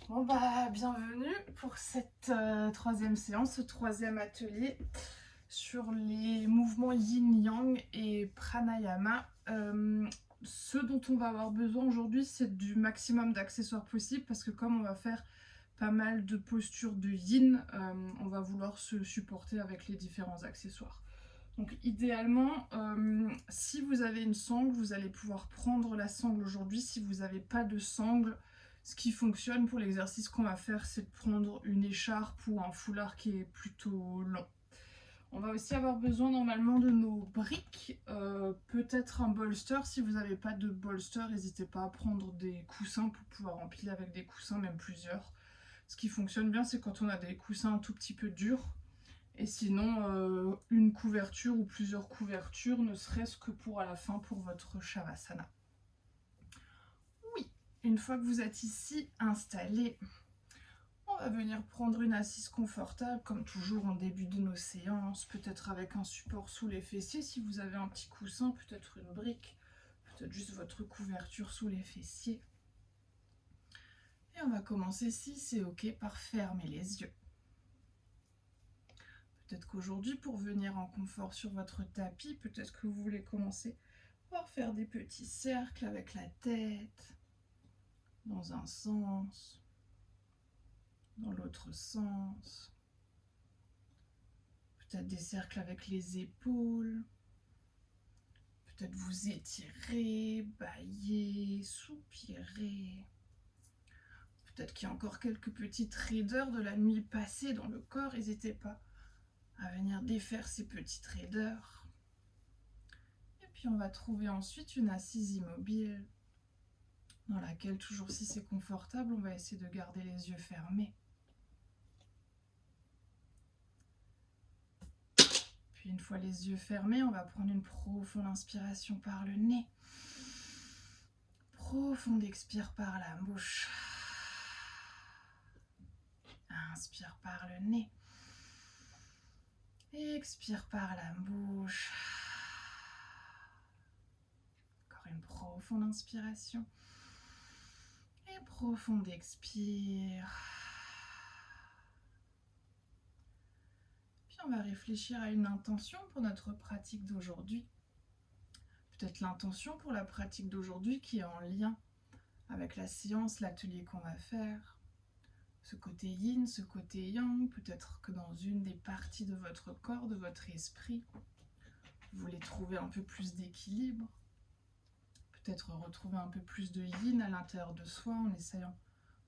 Bon bah bienvenue pour cette troisième séance, ce troisième atelier sur les mouvements yin-yang et pranayama. Ce dont on va avoir besoin aujourd'hui, c'est du maximum d'accessoires possible parce que comme on va faire pas mal de postures de yin, on va vouloir se supporter avec les différents accessoires. Donc idéalement, si vous avez une sangle, vous allez pouvoir prendre la sangle aujourd'hui. Si vous n'avez pas de sangle, ce qui fonctionne pour l'exercice qu'on va faire, c'est de prendre une écharpe ou un foulard qui est plutôt long. On va aussi avoir besoin normalement de nos briques, peut-être un bolster. Si vous n'avez pas de bolster, n'hésitez pas à prendre des coussins pour pouvoir empiler avec des coussins, même plusieurs. Ce qui fonctionne bien, c'est quand on a des coussins un tout petit peu durs. Et sinon, une couverture ou plusieurs couvertures, ne serait-ce que pour à la fin, pour votre Shavasana. Oui, une fois que vous êtes ici installé, on va venir prendre une assise confortable, comme toujours en début de nos séances, peut-être avec un support sous les fessiers, si vous avez un petit coussin, peut-être une brique, peut-être juste votre couverture sous les fessiers. Et on va commencer, si c'est ok, par fermer les yeux. Peut-être qu'aujourd'hui, pour venir en confort sur votre tapis, peut-être que vous voulez commencer par faire des petits cercles avec la tête, dans un sens, dans l'autre sens. Peut-être des cercles avec les épaules. Peut-être vous étirer, bâiller, soupirer. Peut-être qu'il y a encore quelques petites raideurs de la nuit passée dans le corps. N'hésitez pas à venir défaire ces petites raideurs. Et puis on va trouver ensuite une assise immobile dans laquelle, toujours si c'est confortable, on va essayer de garder les yeux fermés. Puis une fois les yeux fermés, on va prendre une profonde inspiration par le nez. Profonde expire par la bouche. Inspire par le nez. Expire par la bouche. Encore une profonde inspiration. Et profonde expire. Puis on va réfléchir à une intention pour notre pratique d'aujourd'hui. Peut-être l'intention pour la pratique d'aujourd'hui qui est en lien avec la séance, l'atelier qu'on va faire. Ce côté yin, ce côté yang, peut-être que dans une des parties de votre corps, de votre esprit, vous voulez trouver un peu plus d'équilibre. Peut-être retrouver un peu plus de yin à l'intérieur de soi en essayant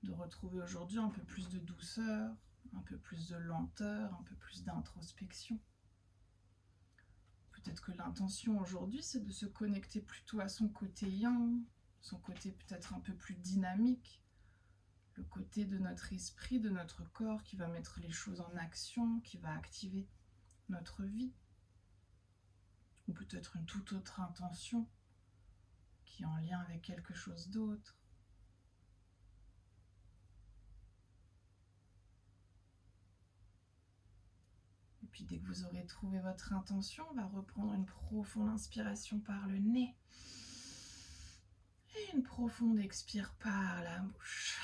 de retrouver aujourd'hui un peu plus de douceur, un peu plus de lenteur, un peu plus d'introspection. Peut-être que l'intention aujourd'hui, c'est de se connecter plutôt à son côté yang, son côté peut-être un peu plus dynamique, le côté de notre esprit, de notre corps qui va mettre les choses en action, qui va activer notre vie. Ou peut-être une toute autre intention qui est en lien avec quelque chose d'autre. Et puis dès que vous aurez trouvé votre intention, on va reprendre une profonde inspiration par le nez. Et une profonde expire par la bouche.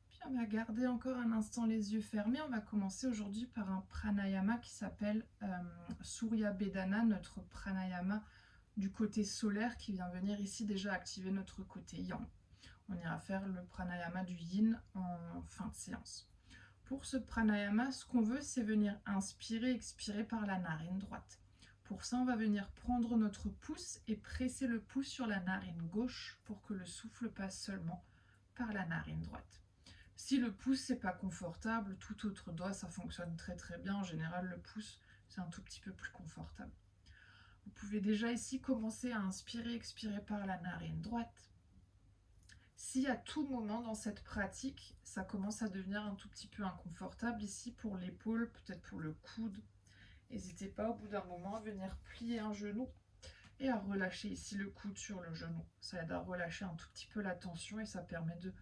Puis on va garder encore un instant les yeux fermés. On va commencer aujourd'hui par un pranayama qui s'appelle Surya Bedana, notre pranayama du côté solaire qui vient venir ici déjà activer notre côté yang. On ira faire le pranayama du yin en fin de séance. Pour ce pranayama, ce qu'on veut, c'est venir inspirer, expirer par la narine droite. Pour ça, on va venir prendre notre pouce et presser le pouce sur la narine gauche pour que le souffle passe seulement par la narine droite. Si le pouce n'est pas confortable, tout autre doigt, ça fonctionne très très bien. En général, le pouce, c'est un tout petit peu plus confortable. Vous pouvez déjà ici commencer à inspirer, expirer par la narine droite. Si à tout moment dans cette pratique, ça commence à devenir un tout petit peu inconfortable ici pour l'épaule, peut-être pour le coude, n'hésitez pas au bout d'un moment à venir plier un genou et à relâcher ici le coude sur le genou. Ça aide à relâcher un tout petit peu la tension et ça permet de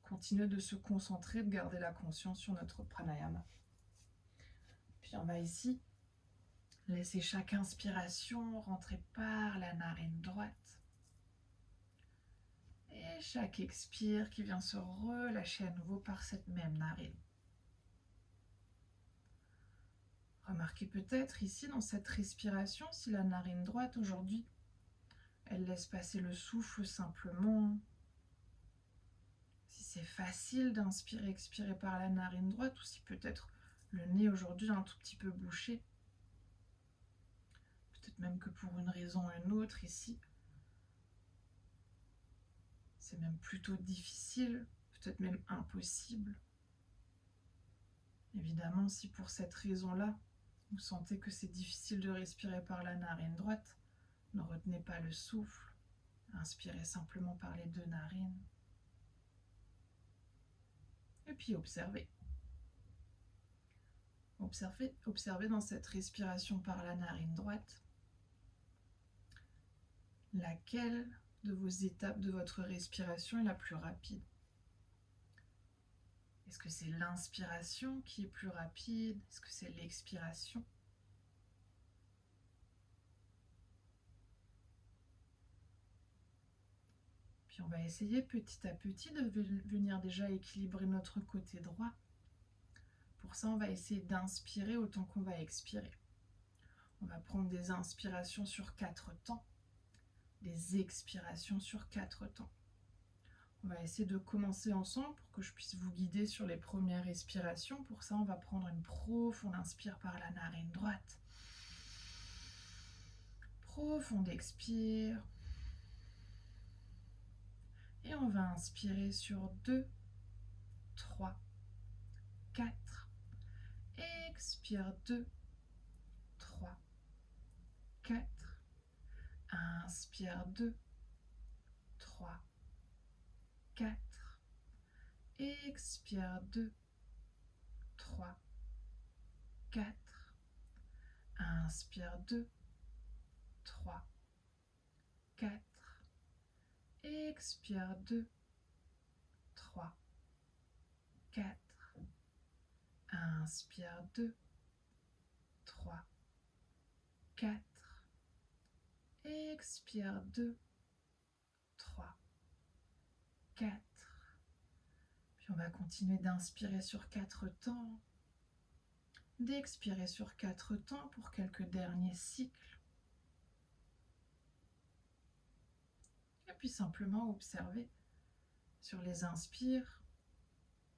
continuer de se concentrer, de garder la conscience sur notre pranayama. Puis on va ici laisser chaque inspiration rentrer par la narine droite. Et chaque expire qui vient se relâcher à nouveau par cette même narine. Remarquez peut-être ici dans cette respiration si la narine droite aujourd'hui, elle laisse passer le souffle simplement. Si c'est facile d'inspirer, expirer par la narine droite ou si peut-être le nez aujourd'hui est un tout petit peu bouché. Peut-être même que pour une raison ou une autre ici, c'est même plutôt difficile, peut-être même impossible. Évidemment, si pour cette raison-là, vous sentez que c'est difficile de respirer par la narine droite, ne retenez pas le souffle, inspirez simplement par les deux narines. Et puis observez. Observez dans cette respiration par la narine droite, laquelle de vos étapes de votre respiration est la plus rapide. Est-ce que c'est l'inspiration qui est plus rapide? Est-ce que c'est l'expiration? Puis on va essayer petit à petit de venir déjà équilibrer notre côté droit. Pour ça, on va essayer d'inspirer autant qu'on va expirer. On va prendre des inspirations sur 4 temps, des expirations sur 4 temps. On va essayer de commencer ensemble pour que je puisse vous guider sur les premières respirations. Pour ça, on va prendre une profonde inspire par la narine droite. Profonde expire. Et on va inspirer sur 2, 3, 4. Expire 2, 3, 4. Inspire 2, 3, 4. Expire 2, 3, 4. Inspire 2, 3, 4. Expire 2, 3, 4. Inspire 2, 3, 4. Expire 2, 3, 4. Puis on va continuer d'inspirer sur 4 temps, d'expirer sur 4 temps pour quelques derniers cycles. Et puis simplement observer sur les inspires,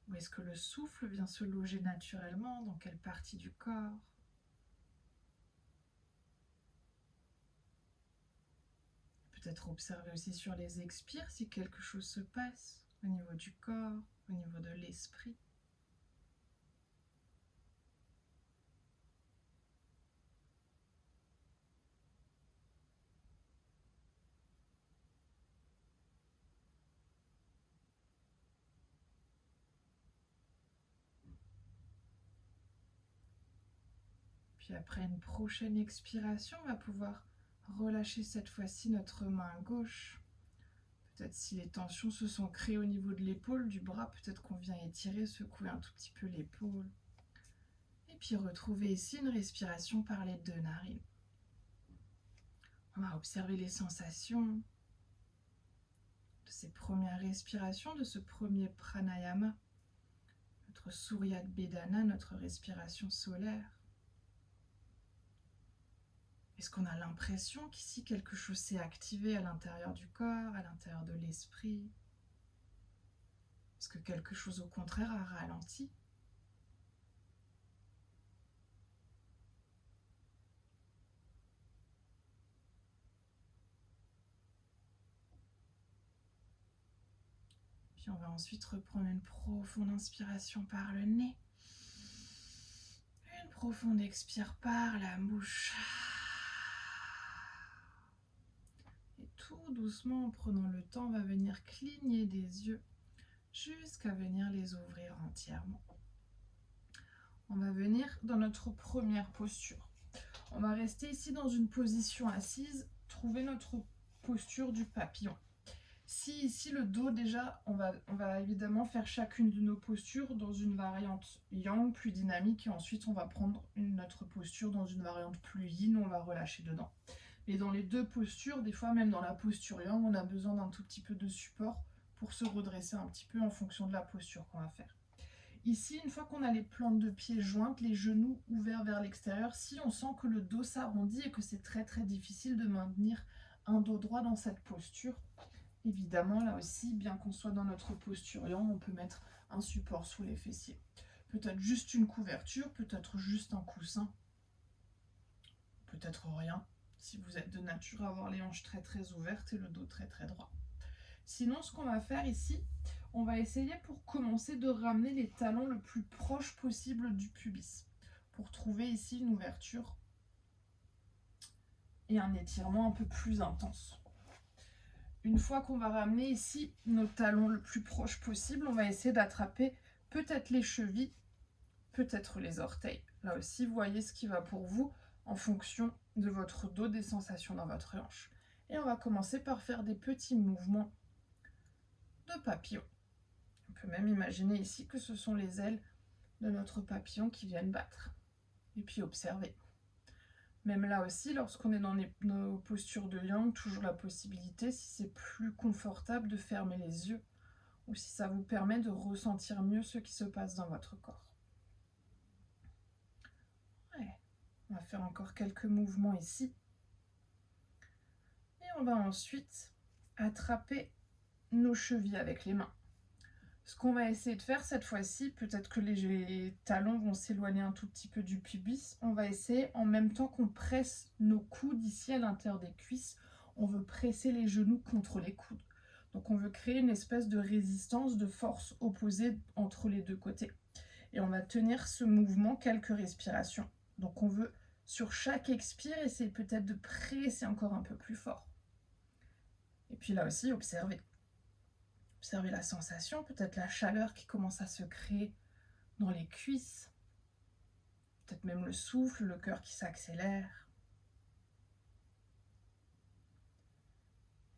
où est-ce que le souffle vient se loger naturellement, dans quelle partie du corps. Peut-être observer aussi sur les expires si quelque chose se passe au niveau du corps, au niveau de l'esprit. Puis après une prochaine expiration, on va pouvoir relâcher cette fois-ci notre main gauche. Peut-être si les tensions se sont créées au niveau de l'épaule, du bras, peut-être qu'on vient étirer, secouer un tout petit peu l'épaule. Et puis retrouver ici une respiration par les deux narines. On va observer les sensations de ces premières respirations, de ce premier pranayama, notre Surya Bedana, notre respiration solaire. Est-ce qu'on a l'impression qu'ici quelque chose s'est activé à l'intérieur du corps, à l'intérieur de l'esprit? Est-ce que quelque chose au contraire a ralenti? Puis on va ensuite reprendre une profonde inspiration par le nez. Une profonde expire par la bouche. Et tout doucement, en prenant le temps, on va venir cligner des yeux jusqu'à venir les ouvrir entièrement. On va venir dans notre première posture. On va rester ici dans une position assise, trouver notre posture du papillon. Si ici le dos déjà, on va évidemment faire chacune de nos postures dans une variante yang plus dynamique et ensuite on va prendre notre posture dans une variante plus yin, on va relâcher dedans. Mais dans les deux postures, des fois même dans la posture yang, on a besoin d'un tout petit peu de support pour se redresser un petit peu en fonction de la posture qu'on va faire. Ici, une fois qu'on a les plantes de pied jointes, les genoux ouverts vers l'extérieur, si on sent que le dos s'arrondit et que c'est très très difficile de maintenir un dos droit dans cette posture, évidemment, là aussi, bien qu'on soit dans notre posture yang, on peut mettre un support sous les fessiers. Peut-être juste une couverture, peut-être juste un coussin, peut-être rien, si vous êtes de nature à avoir les hanches très très ouvertes et le dos très très droit. Sinon, ce qu'on va faire ici, on va essayer pour commencer de ramener les talons le plus proche possible du pubis, pour trouver ici une ouverture et un étirement un peu plus intense. Une fois qu'on va ramener ici nos talons le plus proche possible, on va essayer d'attraper peut-être les chevilles, peut-être les orteils. Là aussi, vous voyez ce qui va pour vous en fonction de votre dos, des sensations dans votre hanche. Et on va commencer par faire des petits mouvements de papillon. On peut même imaginer ici que ce sont les ailes de notre papillon qui viennent battre. Et puis observer. Même là aussi, lorsqu'on est dans nos postures de yang, toujours la possibilité, si c'est plus confortable, de fermer les yeux ou si ça vous permet de ressentir mieux ce qui se passe dans votre corps. Ouais. On va faire encore quelques mouvements ici. Et on va ensuite attraper nos chevilles avec les mains. Ce qu'on va essayer de faire cette fois-ci, peut-être que les talons vont s'éloigner un tout petit peu du pubis, on va essayer en même temps qu'on presse nos coudes ici à l'intérieur des cuisses, on veut presser les genoux contre les coudes. Donc on veut créer une espèce de résistance, de force opposée entre les deux côtés. Et on va tenir ce mouvement quelques respirations. Donc on veut, sur chaque expire, essayer peut-être de presser encore un peu plus fort. Et puis là aussi, observez. Observez la sensation, peut-être la chaleur qui commence à se créer dans les cuisses. Peut-être même le souffle, le cœur qui s'accélère.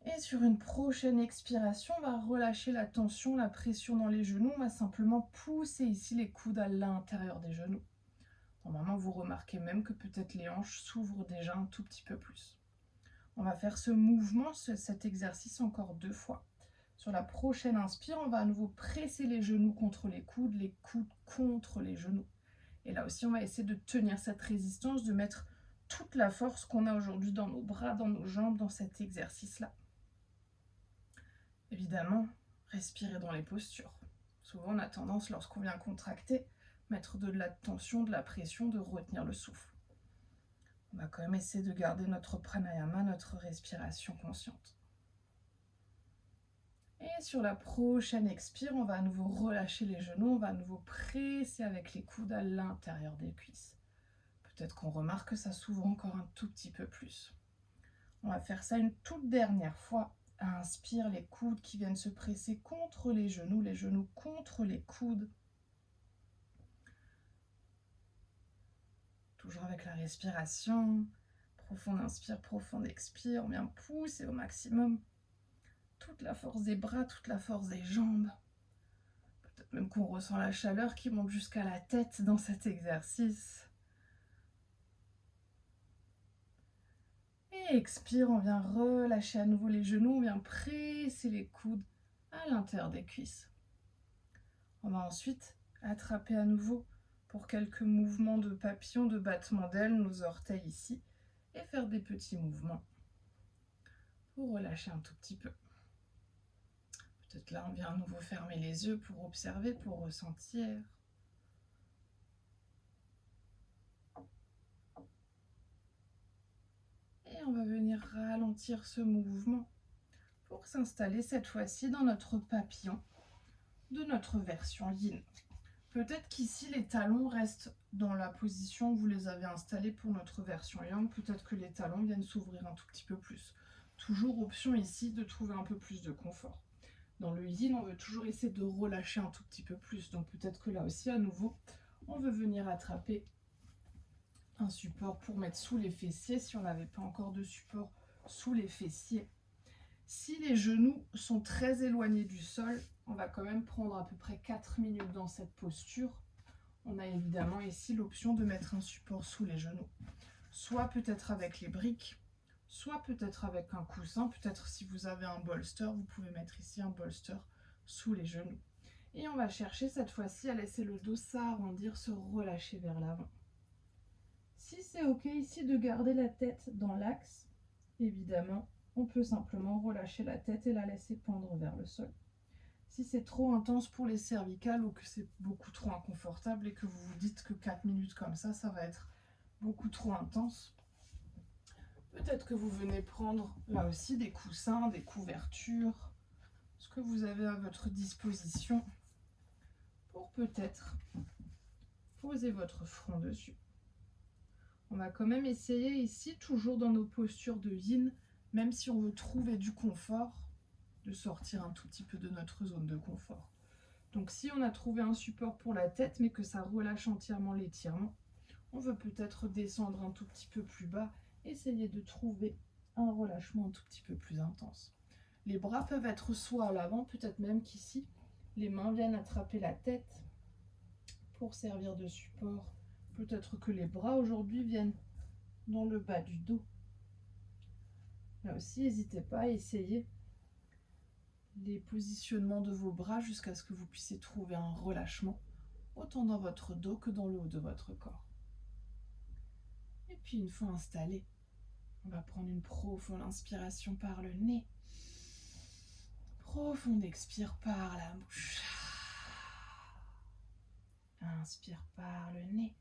Et sur une prochaine expiration, on va relâcher la tension, la pression dans les genoux. On va simplement pousser ici les coudes à l'intérieur des genoux. Normalement, vous remarquez même que peut-être les hanches s'ouvrent déjà un tout petit peu plus. On va faire ce mouvement, cet exercice encore 2 fois. Sur la prochaine inspire, on va à nouveau presser les genoux contre les coudes contre les genoux. Et là aussi, on va essayer de tenir cette résistance, de mettre toute la force qu'on a aujourd'hui dans nos bras, dans nos jambes, dans cet exercice-là. Évidemment, respirer dans les postures. Souvent, on a tendance, lorsqu'on vient contracter, mettre de la tension, de la pression, de retenir le souffle. On va quand même essayer de garder notre pranayama, notre respiration consciente. Et sur la prochaine expire, on va à nouveau relâcher les genoux, on va à nouveau presser avec les coudes à l'intérieur des cuisses. Peut-être qu'on remarque que ça s'ouvre encore un tout petit peu plus. On va faire ça une toute dernière fois. Inspire, les coudes qui viennent se presser contre les genoux contre les coudes. Toujours avec la respiration. Profonde inspire, profonde expire. On vient pousser au maximum. Toute la force des bras, toute la force des jambes. Peut-être même qu'on ressent la chaleur qui monte jusqu'à la tête dans cet exercice. Et expire, on vient relâcher à nouveau les genoux, on vient presser les coudes à l'intérieur des cuisses. On va ensuite attraper à nouveau pour quelques mouvements de papillon, de battement d'ailes, nos orteils ici, et faire des petits mouvements pour relâcher un tout petit peu. Peut-être là, on vient à nouveau fermer les yeux pour observer, pour ressentir. Et on va venir ralentir ce mouvement pour s'installer cette fois-ci dans notre papillon de notre version yin. Peut-être qu'ici, les talons restent dans la position où vous les avez installés pour notre version yang. Peut-être que les talons viennent s'ouvrir un tout petit peu plus. Toujours option ici de trouver un peu plus de confort. Dans le yin, on veut toujours essayer de relâcher un tout petit peu plus. Donc peut-être que là aussi, à nouveau, on veut venir attraper un support pour mettre sous les fessiers si on n'avait pas encore de support sous les fessiers. Si les genoux sont très éloignés du sol, on va quand même prendre à peu près 4 minutes dans cette posture. On a évidemment ici l'option de mettre un support sous les genoux. Soit peut-être avec les briques, soit peut-être avec un coussin. Peut-être si vous avez un bolster, vous pouvez mettre ici un bolster sous les genoux. Et on va chercher cette fois-ci à laisser le dos s'arrondir, se relâcher vers l'avant. Si c'est ok ici de garder la tête dans l'axe, évidemment, on peut simplement relâcher la tête et la laisser pendre vers le sol. Si c'est trop intense pour les cervicales ou que c'est beaucoup trop inconfortable et que vous vous dites que 4 minutes comme ça va être beaucoup trop intense, peut-être que vous venez prendre là aussi des coussins, des couvertures, ce que vous avez à votre disposition pour peut-être poser votre front dessus. On va quand même essayer ici, toujours dans nos postures de yin, même si on veut trouver du confort, de sortir un tout petit peu de notre zone de confort. Donc si on a trouvé un support pour la tête, mais que ça relâche entièrement l'étirement, on veut peut-être descendre un tout petit peu plus bas, essayer de trouver un relâchement un tout petit peu plus intense. Les bras peuvent être soit à l'avant, peut-être même qu'ici, les mains viennent attraper la tête pour servir de support. Peut-être que les bras aujourd'hui viennent dans le bas du dos. Là aussi, n'hésitez pas à essayer les positionnements de vos bras jusqu'à ce que vous puissiez trouver un relâchement, autant dans votre dos que dans le haut de votre corps. Et puis une fois installé, on va prendre une profonde inspiration par le nez. Profonde expire par la bouche. Inspire par le nez.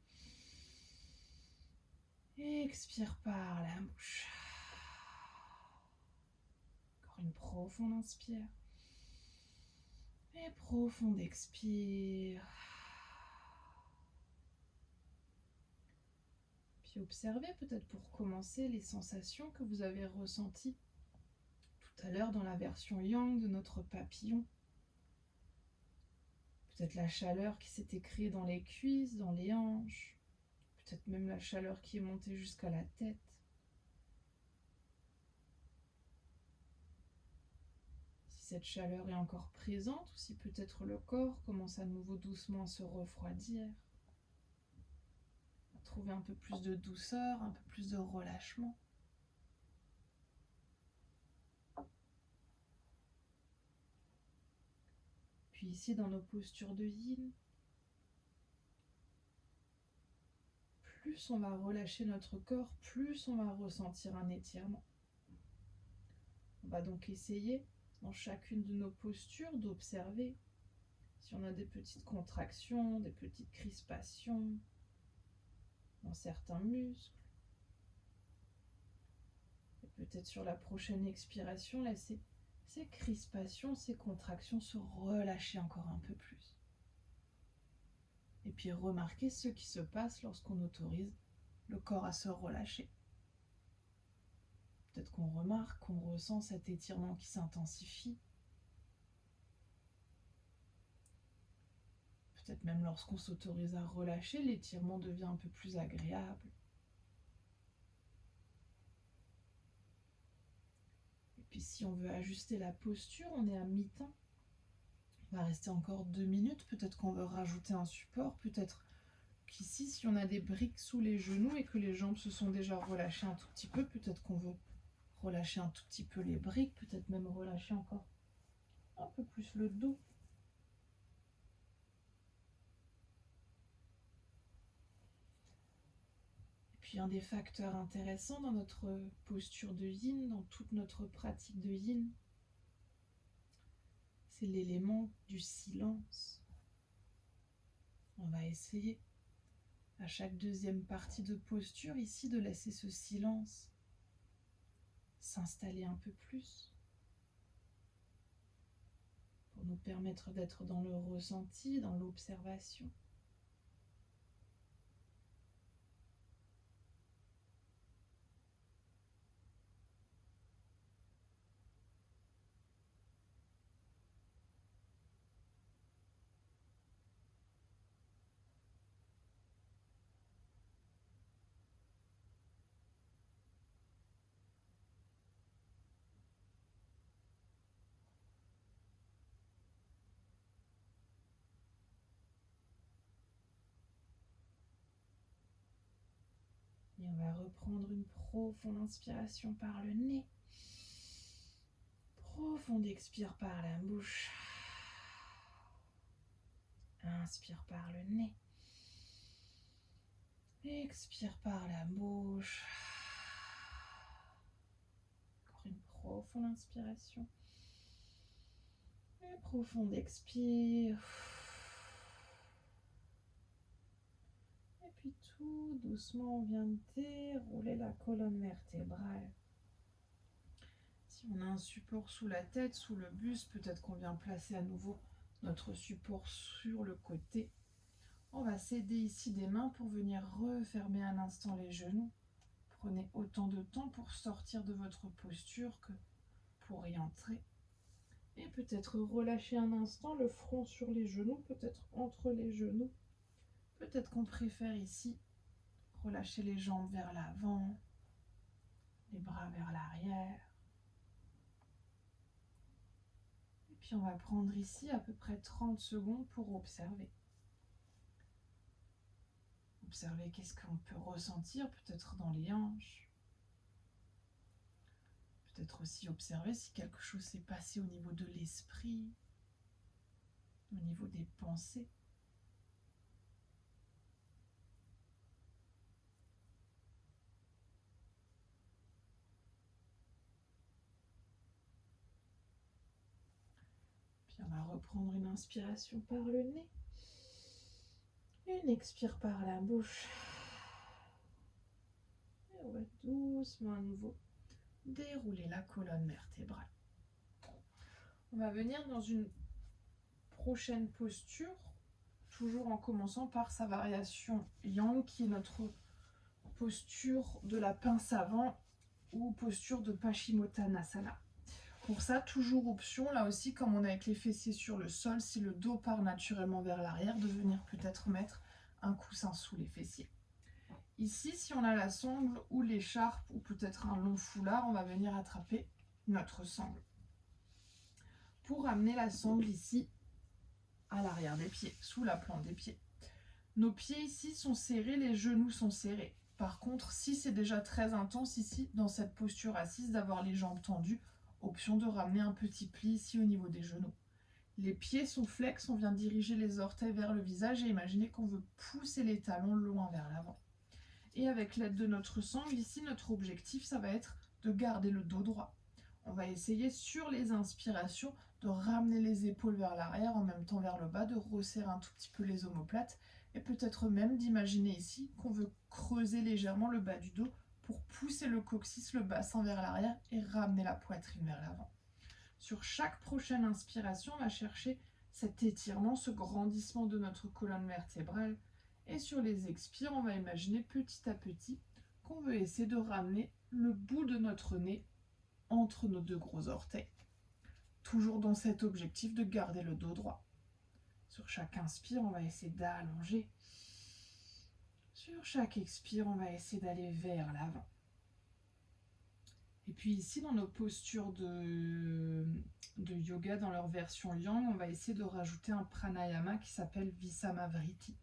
Expire par la bouche. Encore une profonde inspire. Et profonde expire. Puis observez peut-être pour commencer les sensations que vous avez ressenties tout à l'heure dans la version yang de notre papillon. Peut-être la chaleur qui s'était créée dans les cuisses, dans les hanches. Peut-être même la chaleur qui est montée jusqu'à la tête. Si cette chaleur est encore présente, ou si peut-être le corps commence à nouveau doucement à se refroidir. À trouver un peu plus de douceur, un peu plus de relâchement. Puis ici dans nos postures de yin, plus on va relâcher notre corps, plus on va ressentir un étirement. On va donc essayer, dans chacune de nos postures, d'observer si on a des petites contractions, des petites crispations dans certains muscles. Et peut-être sur la prochaine expiration, laisser ces crispations, ces contractions se relâcher encore un peu plus. Et puis remarquer ce qui se passe lorsqu'on autorise le corps à se relâcher. Peut-être qu'on remarque, qu'on ressent cet étirement qui s'intensifie. Peut-être même lorsqu'on s'autorise à relâcher, l'étirement devient un peu plus agréable. Et puis si on veut ajuster la posture, on est à mi-temps. On va rester encore 2 minutes. Peut-être qu'on veut rajouter un support. Peut-être qu'ici, si on a des briques sous les genoux et que les jambes se sont déjà relâchées un tout petit peu, peut-être qu'on veut relâcher un tout petit peu les briques. Peut-être même relâcher encore un peu plus le dos. Puis un des facteurs intéressants dans notre posture de yin, dans toute notre pratique de yin, c'est l'élément du silence. On va essayer à chaque deuxième partie de posture ici de laisser ce silence s'installer un peu plus pour nous permettre d'être dans le ressenti, dans l'observation. Et on va reprendre une profonde inspiration par le nez. Profonde expire par la bouche. inspire par le nez. Expire par la bouche. Encore une profonde inspiration. Et profonde expire. Et puis tout doucement, on vient dérouler la colonne vertébrale. Si on a un support sous la tête, sous le buste, peut-être qu'on vient placer à nouveau notre support sur le côté. On va s'aider ici des mains pour venir refermer un instant les genoux. Prenez autant de temps pour sortir de votre posture que pour y entrer. Et peut-être relâcher un instant le front sur les genoux, peut-être entre les genoux. Peut-être qu'on préfère ici relâcher les jambes vers l'avant, les bras vers l'arrière. Et puis on va prendre ici à peu près 30 secondes pour observer. Observer qu'est-ce qu'on peut ressentir, peut-être dans les hanches. Peut-être aussi observer si quelque chose s'est passé au niveau de l'esprit, au niveau des pensées. Puis on va reprendre une inspiration par le nez. Une expire par la bouche. Et on va doucement à nouveau dérouler la colonne vertébrale. On va venir dans une prochaine posture, toujours en commençant par sa variation yang, qui est notre posture de la pince avant ou posture de Paschimottanasana. Pour ça, toujours option, là aussi, comme on est avec les fessiers sur le sol, si le dos part naturellement vers l'arrière, de venir peut-être mettre un coussin sous les fessiers. Ici, si on a la sangle ou l'écharpe ou peut-être un long foulard, on va venir attraper notre sangle. Pour amener la sangle ici, à l'arrière des pieds, sous la plante des pieds. Nos pieds ici sont serrés, les genoux sont serrés. Par contre, si c'est déjà très intense ici, dans cette posture assise, d'avoir les jambes tendues, option de ramener un petit pli ici au niveau des genoux. Les pieds sont flex, on vient diriger les orteils vers le visage et imaginez qu'on veut pousser les talons loin vers l'avant. Et avec l'aide de notre sangle, ici, notre objectif, ça va être de garder le dos droit. On va essayer sur les inspirations de ramener les épaules vers l'arrière, en même temps vers le bas, de resserrer un tout petit peu les omoplates et peut-être même d'imaginer ici qu'on veut creuser légèrement le bas du dos pour pousser le coccyx, le bassin vers l'arrière et ramener la poitrine vers l'avant. Sur chaque prochaine inspiration, on va chercher cet étirement, ce grandissement de notre colonne vertébrale. Et sur les expires, on va imaginer petit à petit qu'on veut essayer de ramener le bout de notre nez entre nos deux gros orteils. Toujours dans cet objectif de garder le dos droit. Sur chaque inspire, on va essayer d'allonger. Sur chaque expire, on va essayer d'aller vers l'avant. Et puis ici, dans nos postures de yoga, dans leur version yang, on va essayer de rajouter un pranayama qui s'appelle Visamavriti.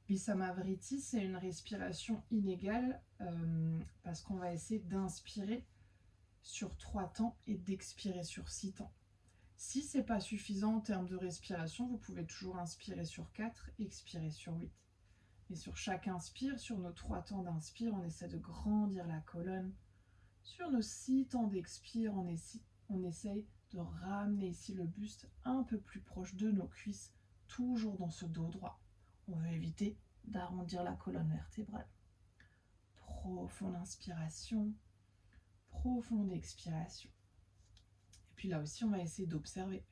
Visamavriti, c'est une respiration inégale parce qu'on va essayer d'inspirer sur 3 temps et d'expirer sur 6 temps. Si ce n'est pas suffisant en termes de respiration, vous pouvez toujours inspirer sur 4, expirer sur 8. Et sur chaque inspire, sur nos 3 temps d'inspire, on essaie de grandir la colonne. Sur nos 6 temps d'expire, on essaye de ramener ici le buste un peu plus proche de nos cuisses, toujours dans ce dos droit. On veut éviter d'arrondir la colonne vertébrale. Profonde inspiration, profonde expiration. Et puis là aussi, on va essayer d'observer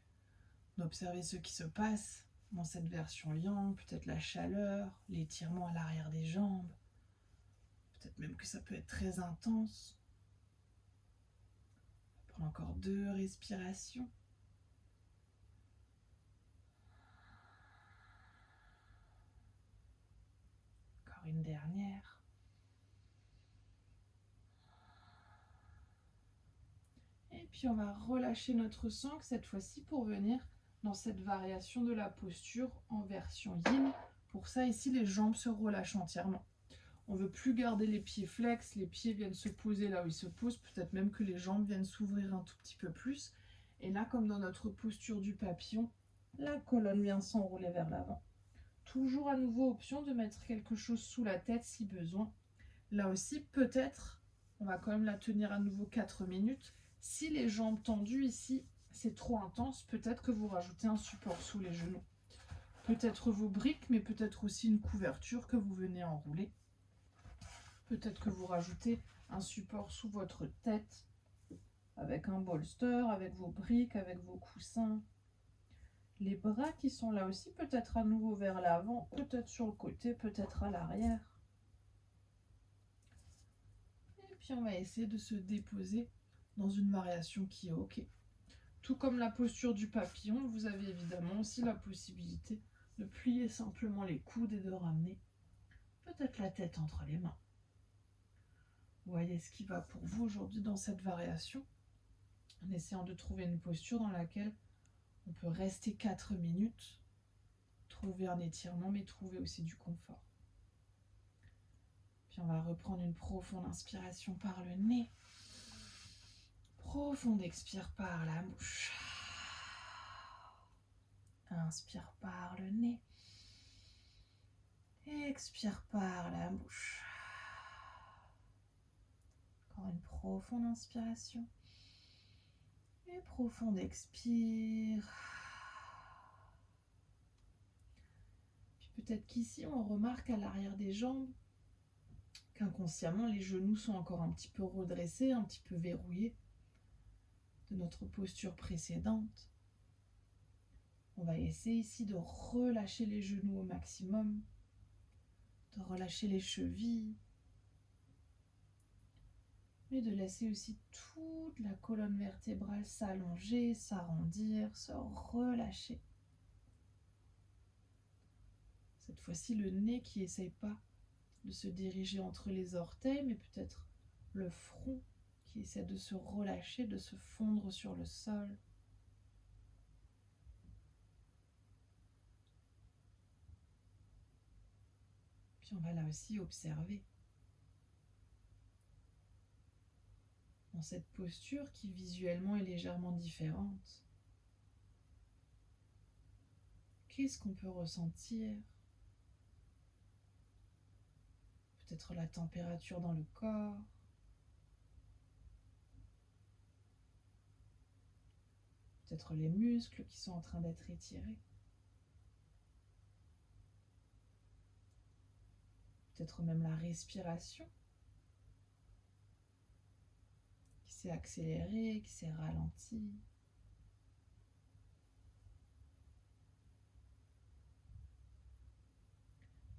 ce qui se passe dans cette version yang, peut-être la chaleur, l'étirement à l'arrière des jambes, peut-être même que ça peut être très intense. On va prendre encore 2 respirations. Encore une dernière. Et puis on va relâcher notre sangle cette fois-ci pour venir dans cette variation de la posture en version yin. Pour ça, ici, les jambes se relâchent entièrement. On ne veut plus garder les pieds flex, les pieds viennent se poser là où ils se posent, peut-être même que les jambes viennent s'ouvrir un tout petit peu plus. Et là, comme dans notre posture du papillon, la colonne vient s'enrouler vers l'avant. Toujours à nouveau option de mettre quelque chose sous la tête si besoin. Là aussi, peut-être, on va quand même la tenir à nouveau 4 minutes. Si les jambes tendues ici, c'est trop intense, peut-être que vous rajoutez un support sous les genoux. Peut-être vos briques, mais peut-être aussi une couverture que vous venez enrouler. Peut-être que vous rajoutez un support sous votre tête, avec un bolster, avec vos briques, avec vos coussins. Les bras qui sont là aussi, peut-être à nouveau vers l'avant, peut-être sur le côté, peut-être à l'arrière. Et puis on va essayer de se déposer dans une variation qui est OK. Tout comme la posture du papillon, vous avez évidemment aussi la possibilité de plier simplement les coudes et de ramener peut-être la tête entre les mains. Voyez ce qui va pour vous aujourd'hui dans cette variation, en essayant de trouver une posture dans laquelle on peut rester 4 minutes, trouver un étirement, mais trouver aussi du confort. Puis on va reprendre une profonde inspiration par le nez. Profonde expire par la bouche. Inspire par le nez. Expire par la bouche. Encore une profonde inspiration. Et profonde expire. Puis peut-être qu'ici, on remarque à l'arrière des jambes qu'inconsciemment, les genoux sont encore un petit peu redressés, un petit peu verrouillés de notre posture précédente. On va essayer ici de relâcher les genoux au maximum, de relâcher les chevilles, mais de laisser aussi toute la colonne vertébrale s'allonger, s'arrondir, se relâcher. Cette fois-ci, le nez qui n'essaye pas de se diriger entre les orteils, mais peut-être le front qui essaie de se relâcher, de se fondre sur le sol. Puis on va là aussi observer dans cette posture qui visuellement est légèrement différente. Qu'est-ce qu'on peut ressentir? Peut-être la température dans le corps. Peut-être les muscles qui sont en train d'être étirés. Peut-être même la respiration qui s'est accélérée, qui s'est ralentie.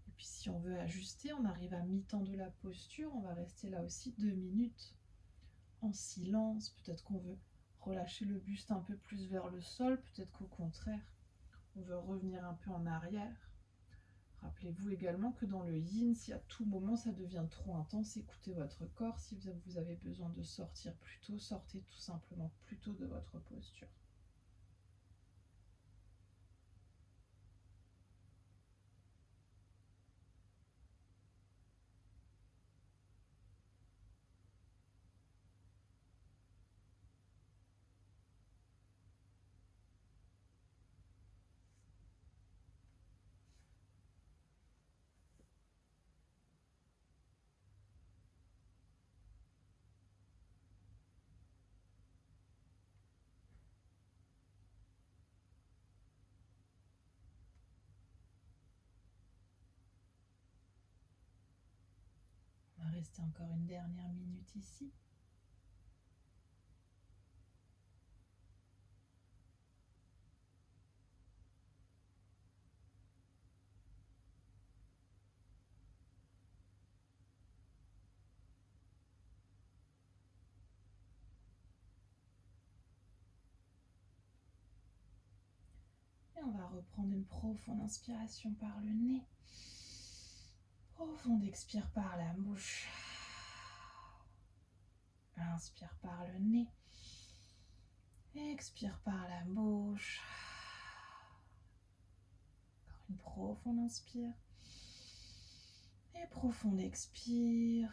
Et puis si on veut ajuster, on arrive à mi-temps de la posture, on va rester là aussi 2 minutes en silence. Peut-être qu'on veut relâcher le buste un peu plus vers le sol, peut-être qu'au contraire, on veut revenir un peu en arrière. Rappelez-vous également que dans le yin, si à tout moment ça devient trop intense, écoutez votre corps. Si vous avez besoin de sortir plus tôt, sortez tout simplement plus tôt de votre posture. On va rester encore une dernière minute ici. Et on va reprendre une profonde inspiration par le nez. Profonde expire par la bouche. Inspire par le nez. Expire par la bouche. Encore une profonde inspire. Et profonde expire.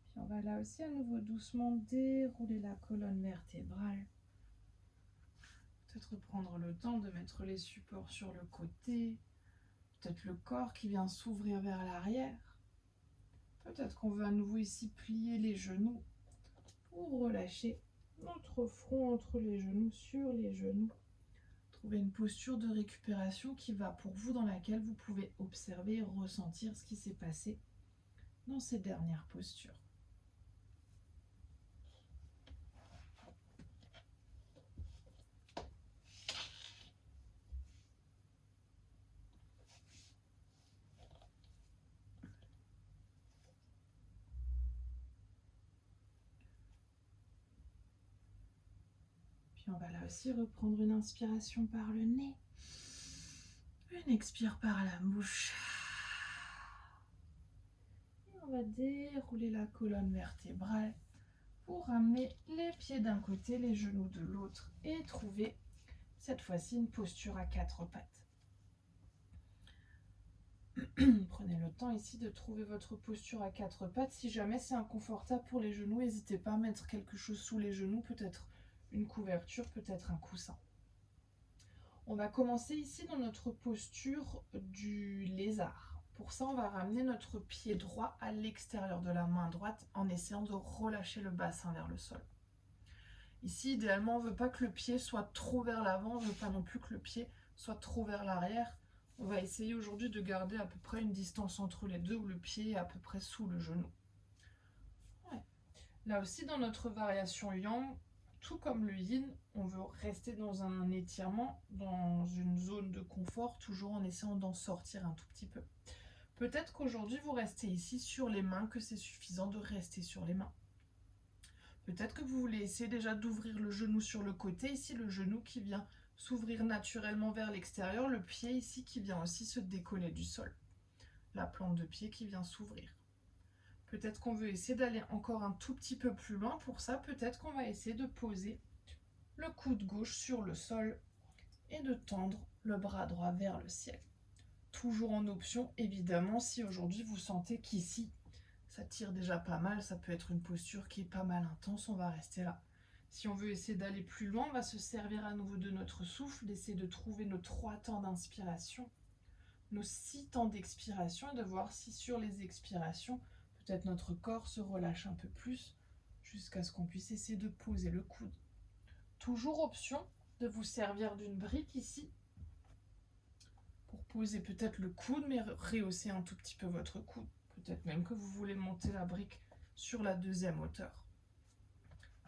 Puis on va là aussi à nouveau doucement dérouler la colonne vertébrale. Peut-être prendre le temps de mettre les supports sur le côté. Peut-être le corps qui vient s'ouvrir vers l'arrière. Peut-être qu'on veut à nouveau ici plier les genoux pour relâcher notre front entre les genoux, sur les genoux. Trouver une posture de récupération qui va pour vous, dans laquelle vous pouvez observer et ressentir ce qui s'est passé dans ces dernières postures. Puis on va là aussi reprendre une inspiration par le nez. Une expire par la bouche. Et on va dérouler la colonne vertébrale pour ramener les pieds d'un côté, les genoux de l'autre et trouver cette fois-ci une posture à 4 pattes. Prenez le temps ici de trouver votre posture à 4 pattes. Si jamais c'est inconfortable pour les genoux, n'hésitez pas à mettre quelque chose sous les genoux, peut-être une couverture, peut-être un coussin. On va commencer ici dans notre posture du lézard. Pour ça, on va ramener notre pied droit à l'extérieur de la main droite en essayant de relâcher le bassin vers le sol. Ici, idéalement, on ne veut pas que le pied soit trop vers l'avant, on ne veut pas non plus que le pied soit trop vers l'arrière. On va essayer aujourd'hui de garder à peu près une distance entre les deux où le pied est à peu près sous le genou. Ouais. Là aussi, dans notre variation yang, tout comme le yin, on veut rester dans un étirement, dans une zone de confort, toujours en essayant d'en sortir un tout petit peu. Peut-être qu'aujourd'hui, vous restez ici sur les mains, que c'est suffisant de rester sur les mains. Peut-être que vous voulez essayer déjà d'ouvrir le genou sur le côté, ici le genou qui vient s'ouvrir naturellement vers l'extérieur, le pied ici qui vient aussi se décoller du sol, la plante de pied qui vient s'ouvrir. Peut-être qu'on veut essayer d'aller encore un tout petit peu plus loin. Pour ça, peut-être qu'on va essayer de poser le coude gauche sur le sol et de tendre le bras droit vers le ciel. Toujours en option, évidemment, si aujourd'hui vous sentez qu'ici, ça tire déjà pas mal, ça peut être une posture qui est pas mal intense, on va rester là. Si on veut essayer d'aller plus loin, on va se servir à nouveau de notre souffle, d'essayer de trouver nos 3 temps d'inspiration, nos 6 temps d'expiration et de voir si sur les expirations, peut-être notre corps se relâche un peu plus jusqu'à ce qu'on puisse essayer de poser le coude. Toujours option de vous servir d'une brique ici pour poser peut-être le coude, mais rehausser un tout petit peu votre coude. Peut-être même que vous voulez monter la brique sur la 2e hauteur.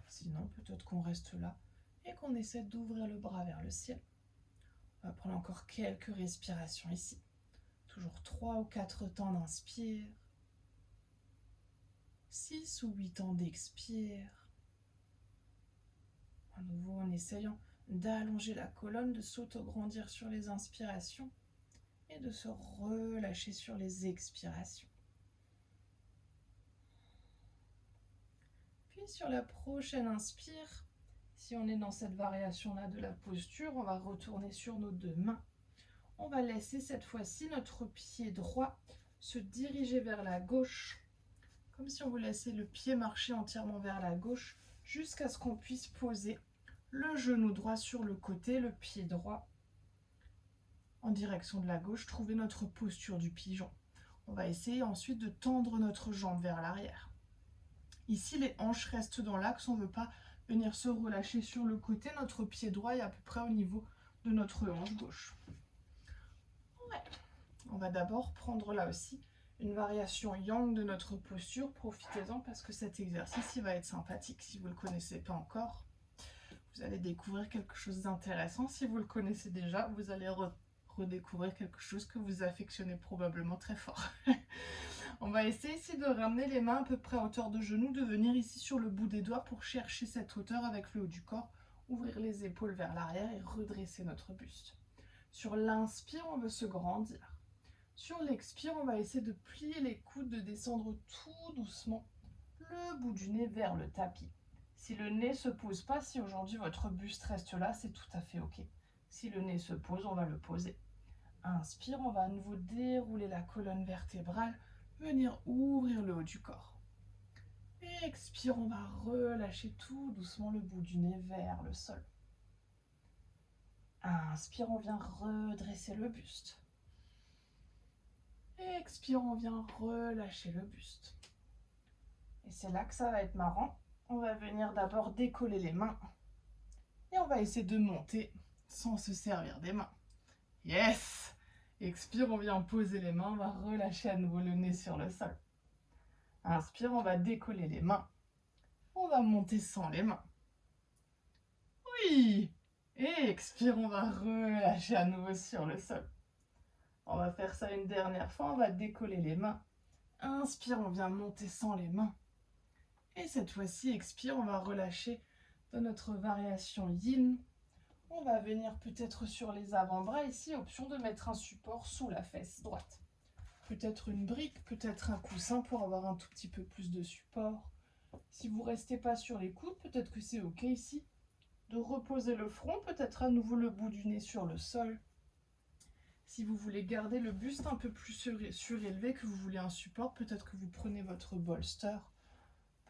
Sinon, peut-être qu'on reste là et qu'on essaie d'ouvrir le bras vers le ciel. On va prendre encore quelques respirations ici. Toujours 3 ou 4 temps d'inspire. 6 ou 8 temps d'expire. À nouveau en essayant d'allonger la colonne, de s'auto-grandir sur les inspirations et de se relâcher sur les expirations. Puis sur la prochaine inspire, si on est dans cette variation-là de la posture, on va retourner sur nos 2 mains. On va laisser cette fois-ci notre pied droit se diriger vers la gauche, comme si on vous laissait le pied marcher entièrement vers la gauche, jusqu'à ce qu'on puisse poser le genou droit sur le côté, le pied droit en direction de la gauche, trouver notre posture du pigeon. On va essayer ensuite de tendre notre jambe vers l'arrière. Ici, les hanches restent dans l'axe, on ne veut pas venir se relâcher sur le côté. Notre pied droit est à peu près au niveau de notre hanche gauche. Ouais. On va d'abord prendre là aussi une variation yang de notre posture. Profitez-en parce que cet exercice, il va être sympathique. Si vous ne le connaissez pas encore, vous allez découvrir quelque chose d'intéressant. Si vous le connaissez déjà, vous allez redécouvrir quelque chose que vous affectionnez probablement très fort. On va essayer ici de ramener les mains à peu près à hauteur de genou, de venir ici sur le bout des doigts pour chercher cette hauteur avec le haut du corps, ouvrir les épaules vers l'arrière et redresser notre buste. Sur l'inspire, on veut se grandir. Sur l'expire, on va essayer de plier les coudes, de descendre tout doucement le bout du nez vers le tapis. Si le nez ne se pose pas, si aujourd'hui votre buste reste là, c'est tout à fait ok. Si le nez se pose, on va le poser. Inspire, on va à nouveau dérouler la colonne vertébrale, venir ouvrir le haut du corps. Expire, on va relâcher tout doucement le bout du nez vers le sol. Inspire, on vient redresser le buste. Expire, on vient relâcher le buste. Et c'est là que ça va être marrant. On va venir d'abord décoller les mains. Et on va essayer de monter sans se servir des mains. Yes! Expire, on vient poser les mains. On va relâcher à nouveau le nez sur le sol. Inspire, on va décoller les mains. On va monter sans les mains. Oui! Et expire, on va relâcher à nouveau sur le sol. On va faire ça une dernière fois. On va décoller les mains. Inspire, on vient monter sans les mains. Et cette fois-ci, expire, on va relâcher dans notre variation yin. On va venir peut-être sur les avant-bras. Ici, option de mettre un support sous la fesse droite. Peut-être une brique, peut-être un coussin pour avoir un tout petit peu plus de support. Si vous ne restez pas sur les coudes, peut-être que c'est OK ici. De reposer le front, peut-être à nouveau le bout du nez sur le sol. Si vous voulez garder le buste un peu plus surélevé, que vous voulez un support, peut-être que vous prenez votre bolster.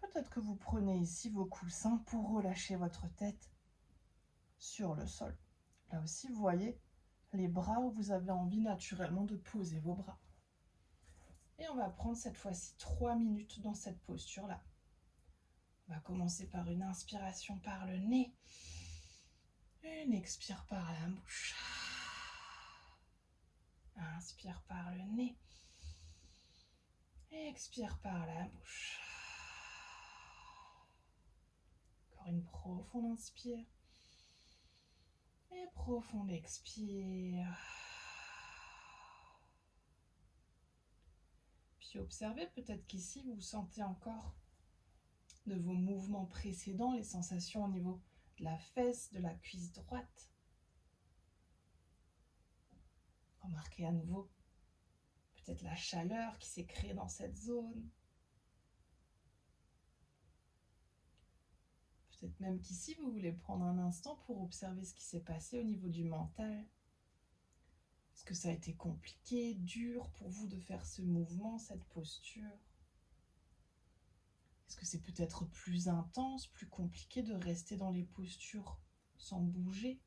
Peut-être que vous prenez ici vos coussins pour relâcher votre tête sur le sol. Là aussi, vous voyez les bras où vous avez envie naturellement de poser vos bras. Et on va prendre cette fois-ci 3 minutes dans cette posture-là. On va commencer par une inspiration par le nez. Une expire par la bouche. Inspire par le nez. Expire par la bouche. Encore une profonde inspire. Et profonde expire. Puis observez peut-être qu'ici vous sentez encore de vos mouvements précédents, les sensations au niveau de la fesse, de la cuisse droite. Remarquez à nouveau peut-être la chaleur qui s'est créée dans cette zone. Peut-être même qu'ici, vous voulez prendre un instant pour observer ce qui s'est passé au niveau du mental. Est-ce que ça a été compliqué, dur pour vous de faire ce mouvement, cette posture? Est-ce que c'est peut-être plus intense, plus compliqué de rester dans les postures sans bouger?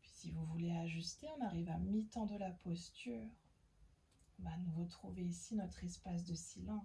Si vous voulez ajuster, on arrive à mi-temps de la posture. On va à nouveau trouver ici notre espace de silence.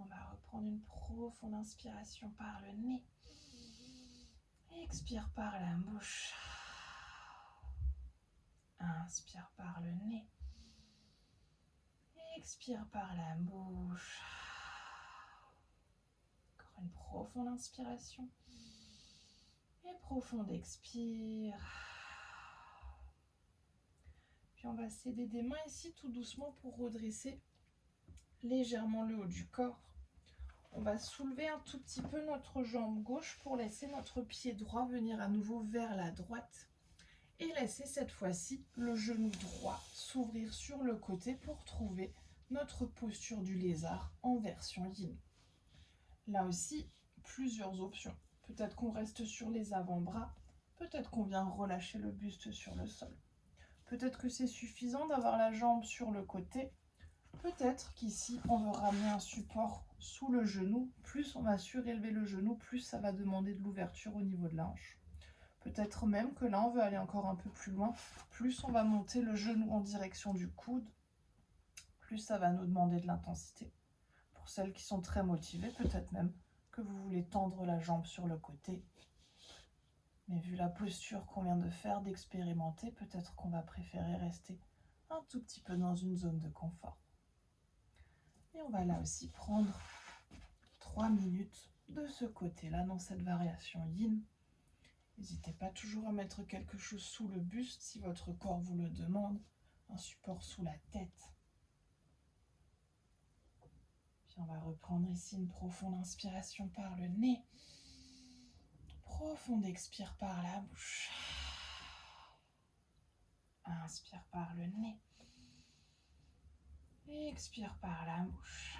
On va reprendre une profonde inspiration par le nez. Expire par la bouche. Inspire par le nez. Expire par la bouche. Encore une profonde inspiration. Et profonde expire. Puis on va s'aider des mains ici tout doucement pour redresser légèrement le haut du corps. On va soulever un tout petit peu notre jambe gauche pour laisser notre pied droit venir à nouveau vers la droite. Et laisser cette fois-ci le genou droit s'ouvrir sur le côté pour trouver notre posture du lézard en version yin. Là aussi, plusieurs options. Peut-être qu'on reste sur les avant-bras, peut-être qu'on vient relâcher le buste sur le sol. Peut-être que c'est suffisant d'avoir la jambe sur le côté. Peut-être qu'ici, on veut ramener un support sous le genou. Plus on va surélever le genou, plus ça va demander de l'ouverture au niveau de la hanche. Peut-être même que là, on veut aller encore un peu plus loin. Plus on va monter le genou en direction du coude, plus ça va nous demander de l'intensité. Pour celles qui sont très motivées, peut-être même que vous voulez tendre la jambe sur le côté. Mais vu la posture qu'on vient de faire, d'expérimenter, peut-être qu'on va préférer rester un tout petit peu dans une zone de confort. Et on va là aussi prendre 3 minutes de ce côté-là dans cette variation yin. N'hésitez pas toujours à mettre quelque chose sous le buste si votre corps vous le demande, un support sous la tête. Puis on va reprendre ici une profonde inspiration par le nez. Profonde expire par la bouche. Inspire par le nez. Expire par la bouche.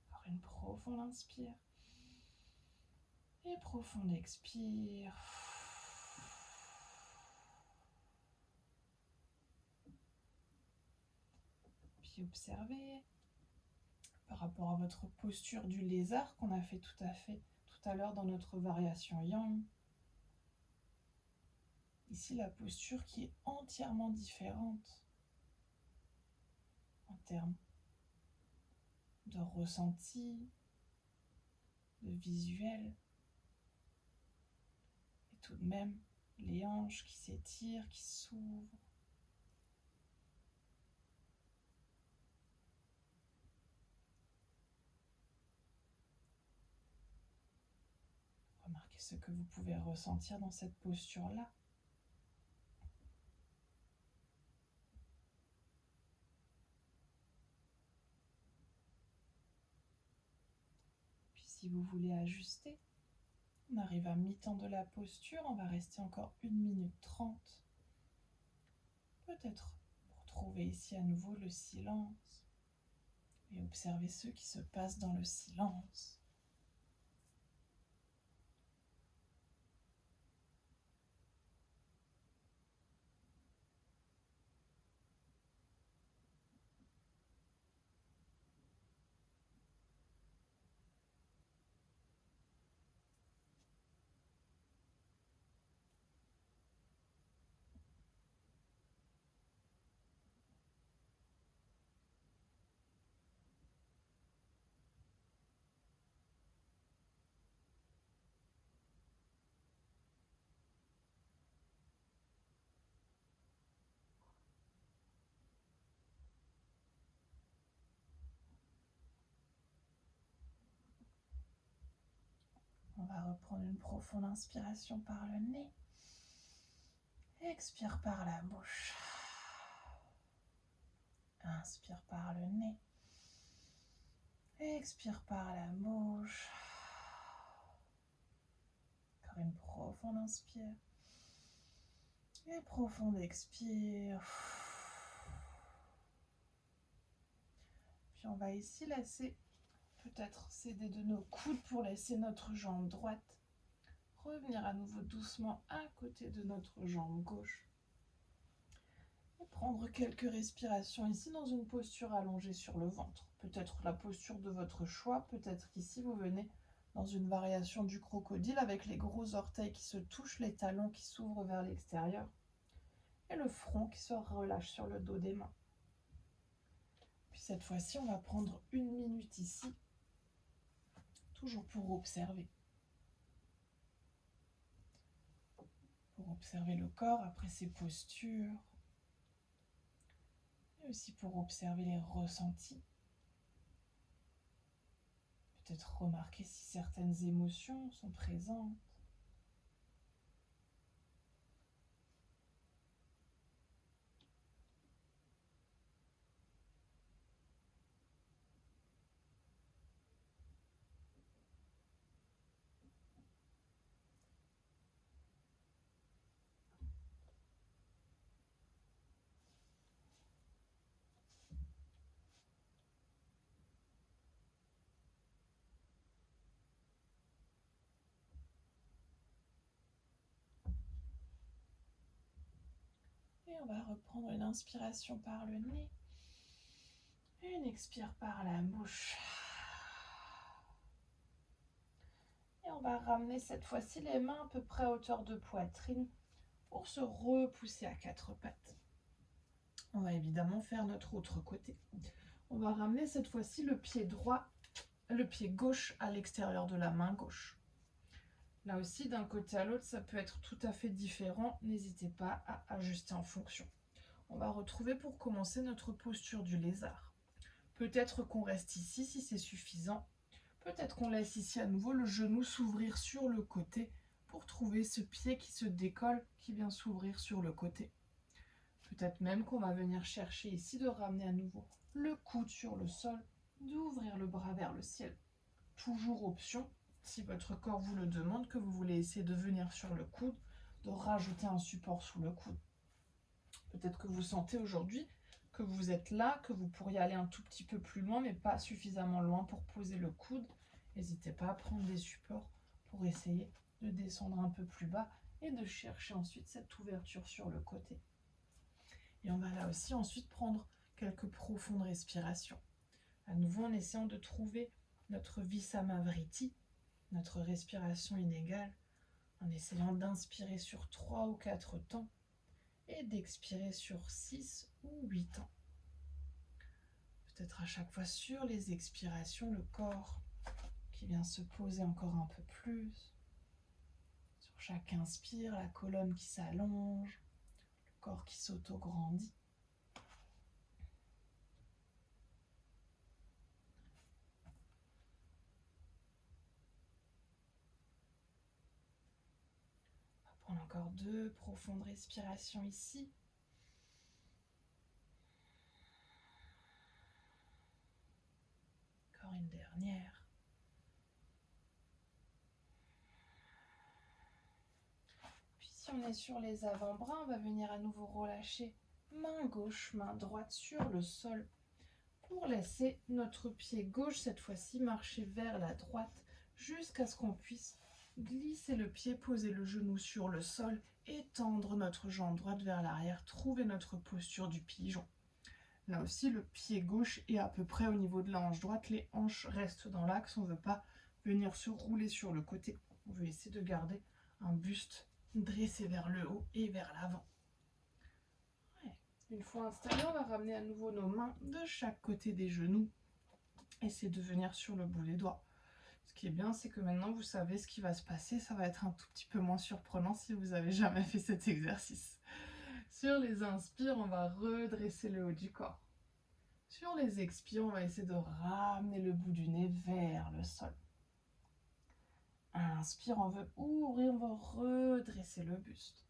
Encore une profonde inspire. Et profonde expire. Puis observez par rapport à votre posture du lézard qu'on a fait tout à l'heure dans notre variation yang. Ici, la posture qui est entièrement différente en termes de ressenti, de visuel. Et tout de même, les hanches qui s'étirent, qui s'ouvrent. Remarquez ce que vous pouvez ressentir dans cette posture-là. Puis si vous voulez ajuster, on arrive à mi-temps de la posture, on va rester encore 1 minute 30. Peut-être pour trouver ici à nouveau le silence et observer ce qui se passe dans le silence. On va reprendre une profonde inspiration par le nez. Expire par la bouche. Inspire par le nez. Expire par la bouche. Encore une profonde inspire. Et profonde expire. Puis on va ici laisser, peut-être s'aider de nos coudes pour laisser notre jambe droite revenir à nouveau doucement à côté de notre jambe gauche. Et prendre quelques respirations ici dans une posture allongée sur le ventre. Peut-être la posture de votre choix, peut-être qu'ici vous venez dans une variation du crocodile avec les gros orteils qui se touchent, les talons qui s'ouvrent vers l'extérieur et le front qui se relâche sur le dos des mains. Puis cette fois-ci, on va prendre 1 minute ici, toujours pour observer. Pour observer le corps après ces postures. Et aussi pour observer les ressentis. Peut-être remarquer si certaines émotions sont présentes. Et on va reprendre une inspiration par le nez. Et une expire par la bouche. Et on on va ramener cette fois-ci les mains à peu près à hauteur de poitrine pour se repousser à quatre pattes. On va évidemment faire notre autre côté. On va ramener cette fois-ci le pied droit, le pied gauche à l'extérieur de la main gauche. Là aussi, d'un côté à l'autre, ça peut être tout à fait différent. N'hésitez pas à ajuster en fonction. On va retrouver pour commencer notre posture du lézard. Peut-être qu'on reste ici si c'est suffisant. Peut-être qu'on laisse ici à nouveau le genou s'ouvrir sur le côté pour trouver ce pied qui se décolle, qui vient s'ouvrir sur le côté. Peut-être même qu'on va venir chercher ici de ramener à nouveau le coude sur le sol, d'ouvrir le bras vers le ciel. Toujours option, si votre corps vous le demande, que vous voulez essayer de venir sur le coude, de rajouter un support sous le coude. Peut-être que vous sentez aujourd'hui que vous êtes là, que vous pourriez aller un tout petit peu plus loin, mais pas suffisamment loin pour poser le coude. N'hésitez pas à prendre des supports pour essayer de descendre un peu plus bas et de chercher ensuite cette ouverture sur le côté. Et on va là aussi ensuite prendre quelques profondes respirations. À nouveau en essayant de trouver notre Visamavriti, notre respiration inégale, en essayant d'inspirer sur 3 ou 4 temps et d'expirer sur 6 ou 8 temps. Peut-être à chaque fois sur les expirations, le corps qui vient se poser encore un peu plus. Sur chaque inspire, la colonne qui s'allonge, le corps qui s'auto-grandit. On va prendre encore 2 profondes respirations ici. Encore une dernière. Puis si on est sur les avant-bras, on va venir à nouveau relâcher main gauche, main droite sur le sol pour laisser notre pied gauche cette fois-ci marcher vers la droite jusqu'à ce qu'on puisse glisser le pied, poser le genou sur le sol et tendre notre jambe droite vers l'arrière, trouver notre posture du pigeon. Là aussi, le pied gauche est à peu près au niveau de la hanche droite. Les hanches restent dans l'axe. On ne veut pas venir se rouler sur le côté. On veut essayer de garder un buste dressé vers le haut et vers l'avant. Ouais. Une fois installé, on va ramener à nouveau nos mains de chaque côté des genoux. Essayez de venir sur le bout des doigts. Ce qui est bien, c'est que maintenant vous savez ce qui va se passer. Ça va être un tout petit peu moins surprenant si vous n'avez jamais fait cet exercice. Sur les inspires, on va redresser le haut du corps. Sur les expires, on va essayer de ramener le bout du nez vers le sol. Inspire, on veut ouvrir, on veut redresser le buste.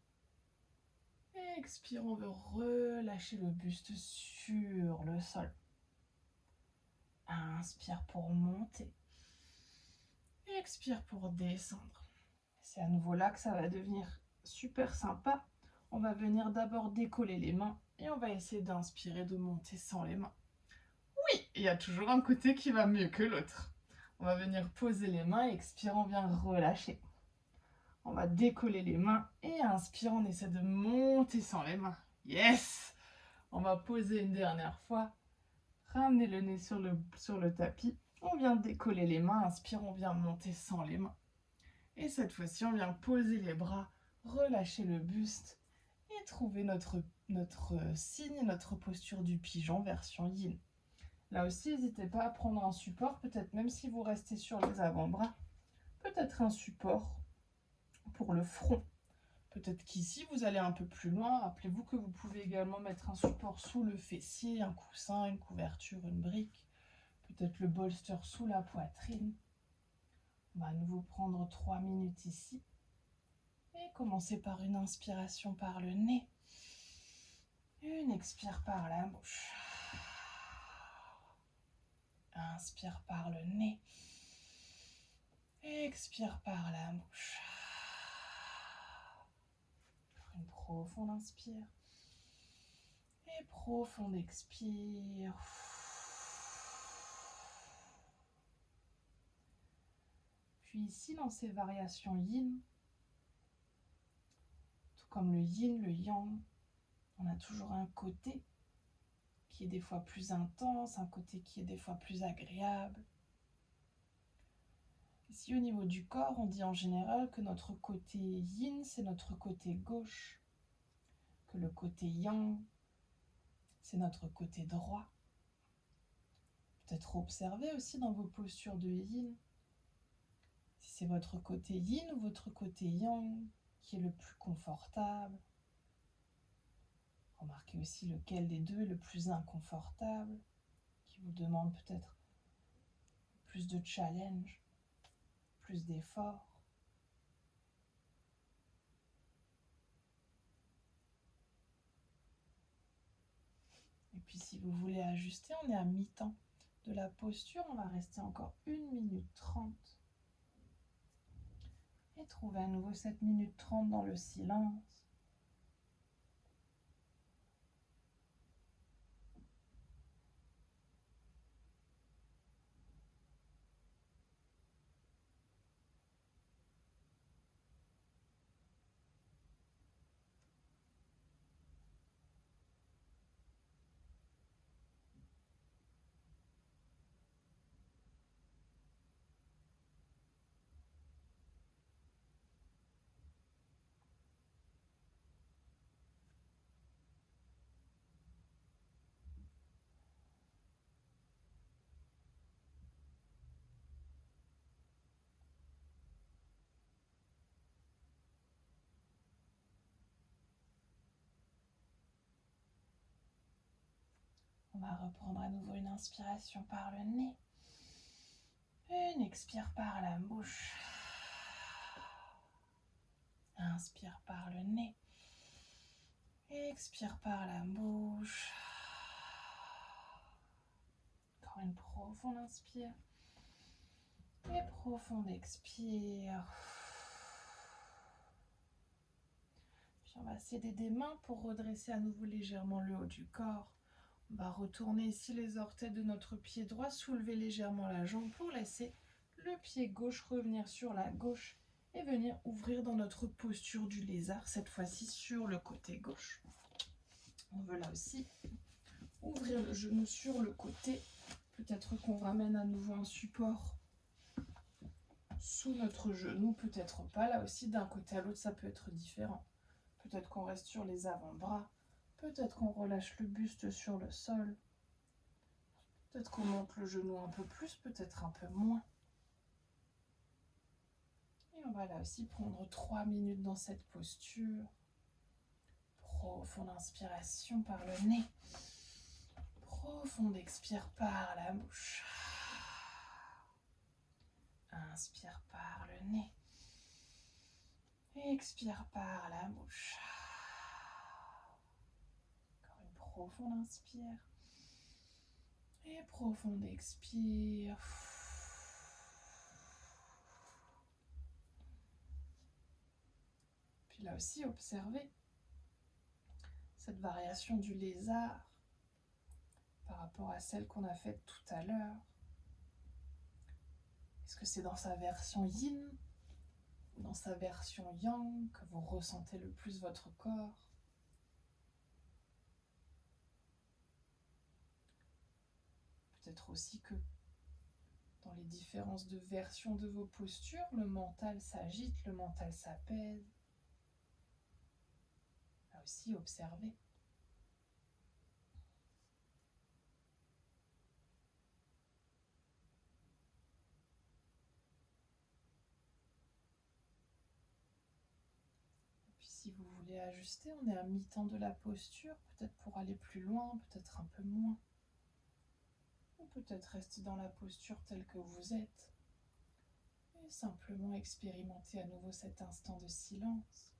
Expire, on veut relâcher le buste sur le sol. Inspire pour monter. Expire pour descendre. C'est à nouveau là que ça va devenir super sympa. On va venir d'abord décoller les mains et on va essayer d'inspirer, de monter sans les mains. Oui, il y a toujours un côté qui va mieux que l'autre. On va venir poser les mains, expire, on vient relâcher. On va décoller les mains et inspire, on essaie de monter sans les mains. Yes! On va poser une dernière fois. Ramener le nez sur le tapis. On vient décoller les mains, inspire, on vient monter sans les mains. Et cette fois-ci, on vient poser les bras, relâcher le buste et trouver notre signe, notre posture du pigeon version yin. Là aussi, n'hésitez pas à prendre un support, peut-être même si vous restez sur les avant-bras, peut-être un support pour le front. Peut-être qu'ici, vous allez un peu plus loin. Rappelez-vous que vous pouvez également mettre un support sous le fessier, un coussin, une couverture, une brique. Peut-être le bolster sous la poitrine. On va à nouveau prendre 3 minutes ici. Et commencer par une inspiration par le nez. Une expire par la bouche. Inspire par le nez. Expire par la bouche. Une profonde inspire. Et profonde expire. Puis ici, dans ces variations yin, tout comme le yin, le yang, on a toujours un côté qui est des fois plus intense, un côté qui est des fois plus agréable. Ici, au niveau du corps, on dit en général que notre côté yin, c'est notre côté gauche, que le côté yang, c'est notre côté droit. Peut-être observer aussi dans vos postures de yin, si c'est votre côté yin ou votre côté yang qui est le plus confortable. Remarquez aussi lequel des deux est le plus inconfortable, qui vous demande peut-être plus de challenge, plus d'effort. Et puis si vous voulez ajuster, on est à mi-temps de la posture, on va rester encore 1 minute 30. Et trouver à nouveau cette minute 30 dans le silence. On va reprendre à nouveau une inspiration par le nez. Une expire par la bouche. Inspire par le nez. Expire par la bouche. Encore une profonde inspire. Et profonde expire. Puis on va s'aider des mains pour redresser à nouveau légèrement le haut du corps. On va retourner ici les orteils de notre pied droit, soulever légèrement la jambe pour laisser le pied gauche revenir sur la gauche et venir ouvrir dans notre posture du lézard, cette fois-ci sur le côté gauche. On veut là aussi ouvrir le genou sur le côté. Peut-être qu'on ramène à nouveau un support sous notre genou, peut-être pas. Là aussi, d'un côté à l'autre, ça peut être différent. Peut-être qu'on reste sur les avant-bras. Peut-être qu'on relâche le buste sur le sol. Peut-être qu'on monte le genou un peu plus, peut-être un peu moins. Et on va là aussi prendre 3 minutes dans cette posture. Profonde inspiration par le nez. Profonde expire par la bouche. Inspire par le nez. Expire par la bouche. Encore une profonde inspire. Et profonde expire. Puis là aussi, observez cette variation du lézard par rapport à celle qu'on a faite tout à l'heure. Est-ce que c'est dans sa version yin ou dans sa version yang que vous ressentez le plus votre corps? Peut-être aussi que dans les différences de version de vos postures, le mental s'agite, le mental s'apaise. Là aussi, observez. Et puis si vous voulez ajuster, on est à mi-temps de la posture, peut-être pour aller plus loin, peut-être un peu moins. Ou peut-être rester dans la posture telle que vous êtes. Et simplement expérimenter à nouveau cet instant de silence.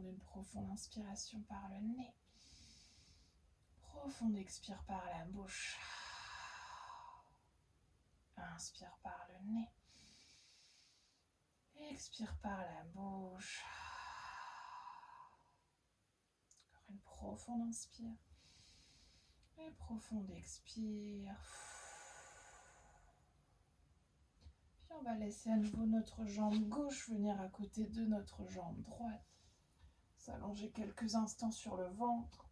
une profonde inspiration par le nez. Profonde expire par la bouche. Inspire par le nez. Expire par la bouche. Encore une profonde inspire. Et profonde expire. Puis on va laisser à nouveau notre jambe gauche venir à côté de notre jambe droite. S'allonger quelques instants sur le ventre.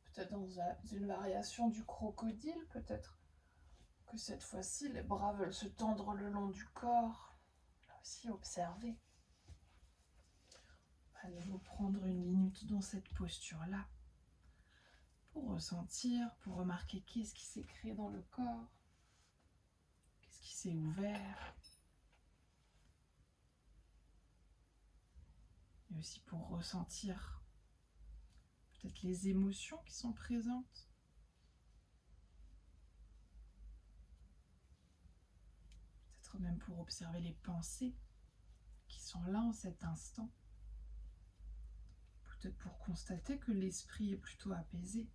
Peut-être dans une variation du crocodile, peut-être que cette fois-ci les bras veulent se tendre le long du corps. Là aussi, observez. On va à nouveau prendre une minute dans cette posture-là pour ressentir, pour remarquer qu'est-ce qui s'est créé dans le corps, qu'est-ce qui s'est ouvert. Et aussi pour ressentir peut-être les émotions qui sont présentes. Peut-être même pour observer les pensées qui sont là en cet instant. Peut-être pour constater que l'esprit est plutôt apaisé.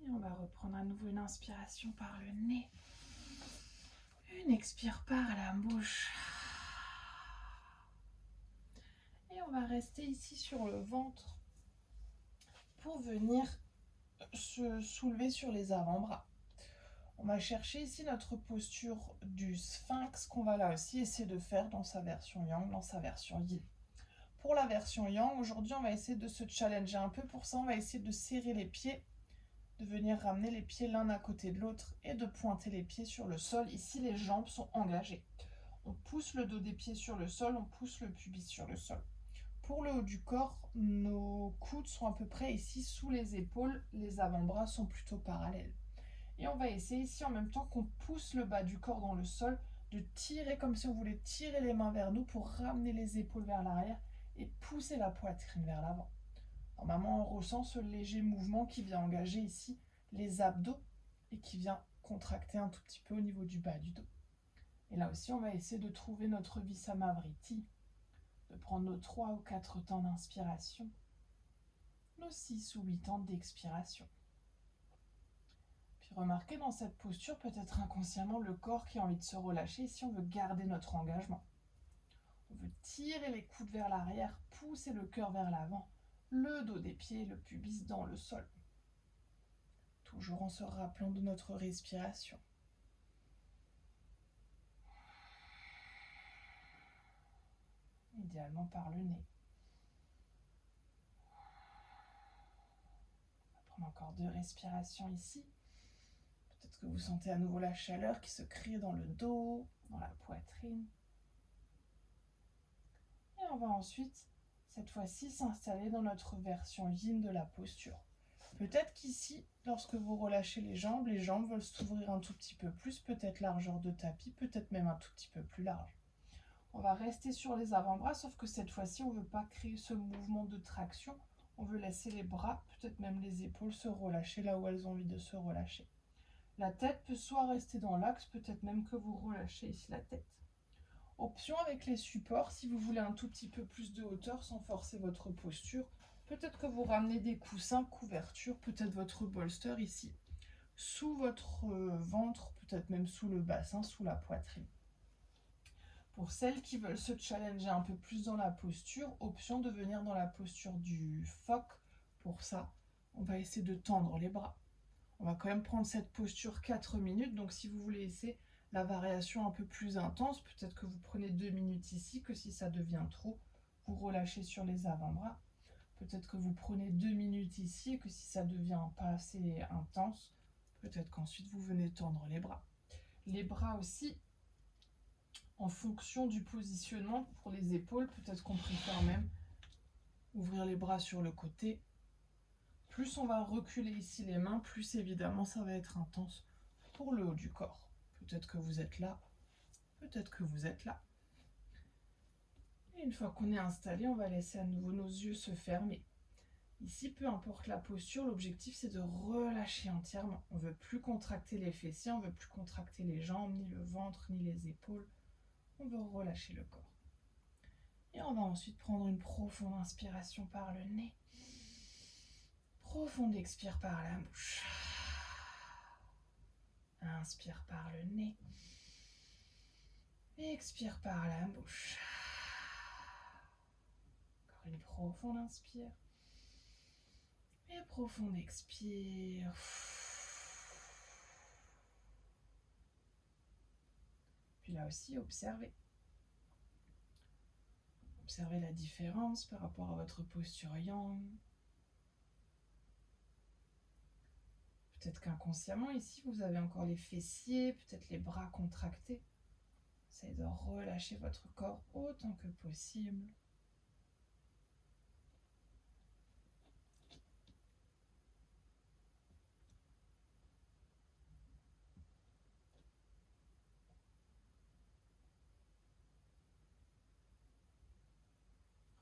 Et on va reprendre à nouveau une inspiration par le nez. Une expire par la bouche. Et on va rester ici sur le ventre pour venir se soulever sur les avant-bras. On va chercher ici notre posture du sphinx qu'on va là aussi essayer de faire dans sa version yang, dans sa version yin. Pour la version yang, aujourd'hui on va essayer de se challenger un peu. Pour ça on va essayer de serrer les pieds, de venir ramener les pieds l'un à côté de l'autre et de pointer les pieds sur le sol. Ici les jambes sont engagées. On pousse le dos des pieds sur le sol, on pousse le pubis sur le sol. Pour le haut du corps, nos coudes sont à peu près ici sous les épaules, les avant-bras sont plutôt parallèles. Et on va essayer ici en même temps qu'on pousse le bas du corps dans le sol, de tirer comme si on voulait tirer les mains vers nous pour ramener les épaules vers l'arrière et pousser la poitrine vers l'avant. Normalement, on ressent ce léger mouvement qui vient engager ici les abdos et qui vient contracter un tout petit peu au niveau du bas du dos. Et là aussi, on va essayer de trouver notre Visamavriti, de prendre nos 3 ou 4 temps d'inspiration, nos 6 ou 8 temps d'expiration. Puis remarquez dans cette posture, peut-être inconsciemment, le corps qui a envie de se relâcher. Ici, on veut garder notre engagement. On veut tirer les coudes vers l'arrière, pousser le cœur vers l'avant, le dos des pieds, le pubis dans le sol. Toujours en se rappelant de notre respiration. Idéalement par le nez. On va prendre encore 2 respirations ici. Peut-être que vous sentez à nouveau la chaleur qui se crée dans le dos, dans la poitrine. Et on va ensuite, cette fois-ci, s'installer dans notre version yin de la posture. Peut-être qu'ici, lorsque vous relâchez les jambes veulent s'ouvrir un tout petit peu plus, peut-être largeur de tapis, peut-être même un tout petit peu plus large. On va rester sur les avant-bras, sauf que cette fois-ci, on ne veut pas créer ce mouvement de traction. On veut laisser les bras, peut-être même les épaules, se relâcher là où elles ont envie de se relâcher. La tête peut soit rester dans l'axe, peut-être même que vous relâchez ici la tête. Option avec les supports, si vous voulez un tout petit peu plus de hauteur sans forcer votre posture, peut-être que vous ramenez des coussins, couvertures, peut-être votre bolster ici, sous votre ventre, peut-être même sous le bassin, sous la poitrine. Pour celles qui veulent se challenger un peu plus dans la posture, option de venir dans la posture du phoque. Pour ça, on va essayer de tendre les bras. On va quand même prendre cette posture 4 minutes, donc si vous voulez essayer la variation un peu plus intense, peut-être que vous prenez 2 minutes ici, que si ça devient trop, vous relâchez sur les avant-bras. Peut-être que vous prenez 2 minutes ici, et que si ça devient pas assez intense, peut-être qu'ensuite vous venez tendre les bras. Les bras aussi, en fonction du positionnement pour les épaules, peut-être qu'on préfère même ouvrir les bras sur le côté. Plus on va reculer ici les mains, plus évidemment ça va être intense pour le haut du corps. peut-être que vous êtes là, peut-être que vous êtes là. Et une fois qu'on est installé, on va laisser à nouveau nos yeux se fermer. Ici, peu importe la posture, l'objectif c'est de relâcher entièrement. On ne veut plus contracter les fessiers, on ne veut plus contracter les jambes, ni le ventre, ni les épaules. On veut relâcher le corps. Et on va ensuite prendre une profonde inspiration par le nez. Profonde expire par la bouche. Inspire par le nez. Expire par la bouche. Encore une profonde inspire. Et profonde expire. Puis là aussi, observez. Observez la différence par rapport à votre posture yang. Peut-être qu'inconsciemment, ici, vous avez encore les fessiers, peut-être les bras contractés. Essayez de relâcher votre corps autant que possible.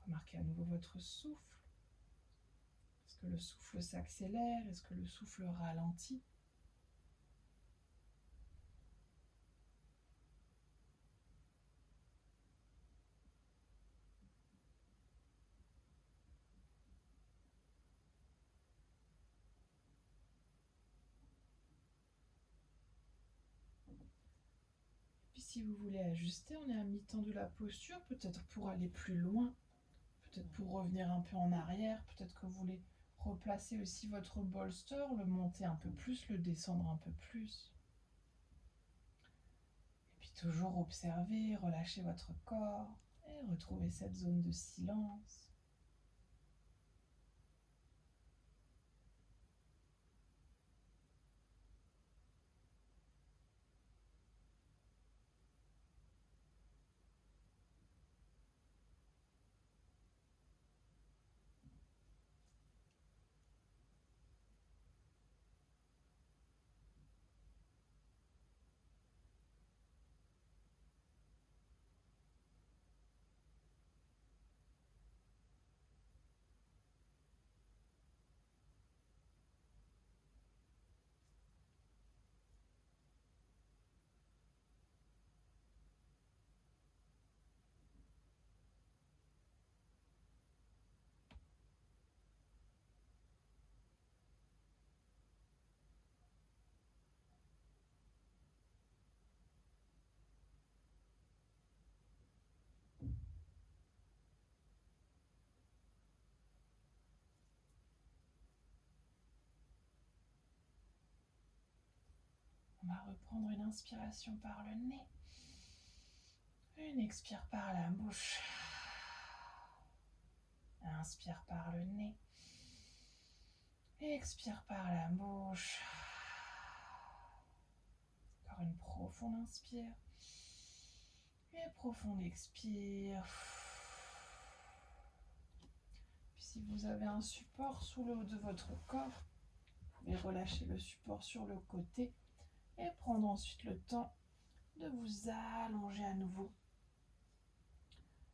Remarquez à nouveau votre souffle. Est-ce que le souffle s'accélère? Est-ce que le souffle ralentit? Puis si vous voulez ajuster, on est à mi-temps de la posture, peut-être pour aller plus loin, peut-être pour revenir un peu en arrière, peut-être que vous voulez replacer aussi votre bolster, le monter un peu plus, le descendre un peu plus. Et puis toujours observer, relâcher votre corps et retrouver cette zone de silence. On va reprendre une inspiration par le nez, une expire par la bouche. Inspire par le nez, expire par la bouche. Encore une profonde inspire et profonde expire. Puis si vous avez un support sous le haut de votre corps, vous pouvez relâcher le support sur le côté et prendre ensuite le temps de vous allonger à nouveau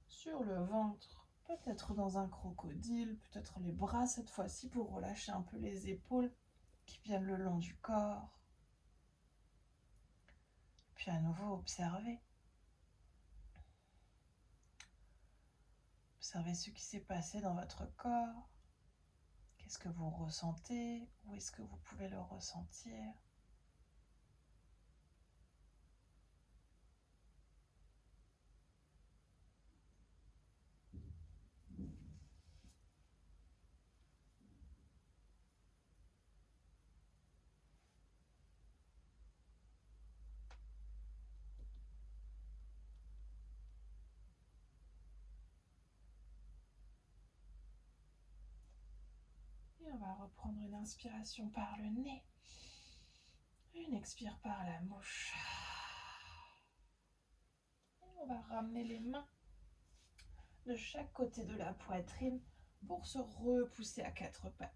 sur le ventre, peut-être dans un crocodile, peut-être les bras cette fois-ci pour relâcher un peu les épaules qui viennent le long du corps. Puis à nouveau observez. Observez ce qui s'est passé dans votre corps. Qu'est-ce que vous ressentez? Où est-ce que vous pouvez le ressentir? Et on va reprendre une inspiration par le nez, une expire par la bouche. Et on va ramener les mains de chaque côté de la poitrine pour se repousser à quatre pattes.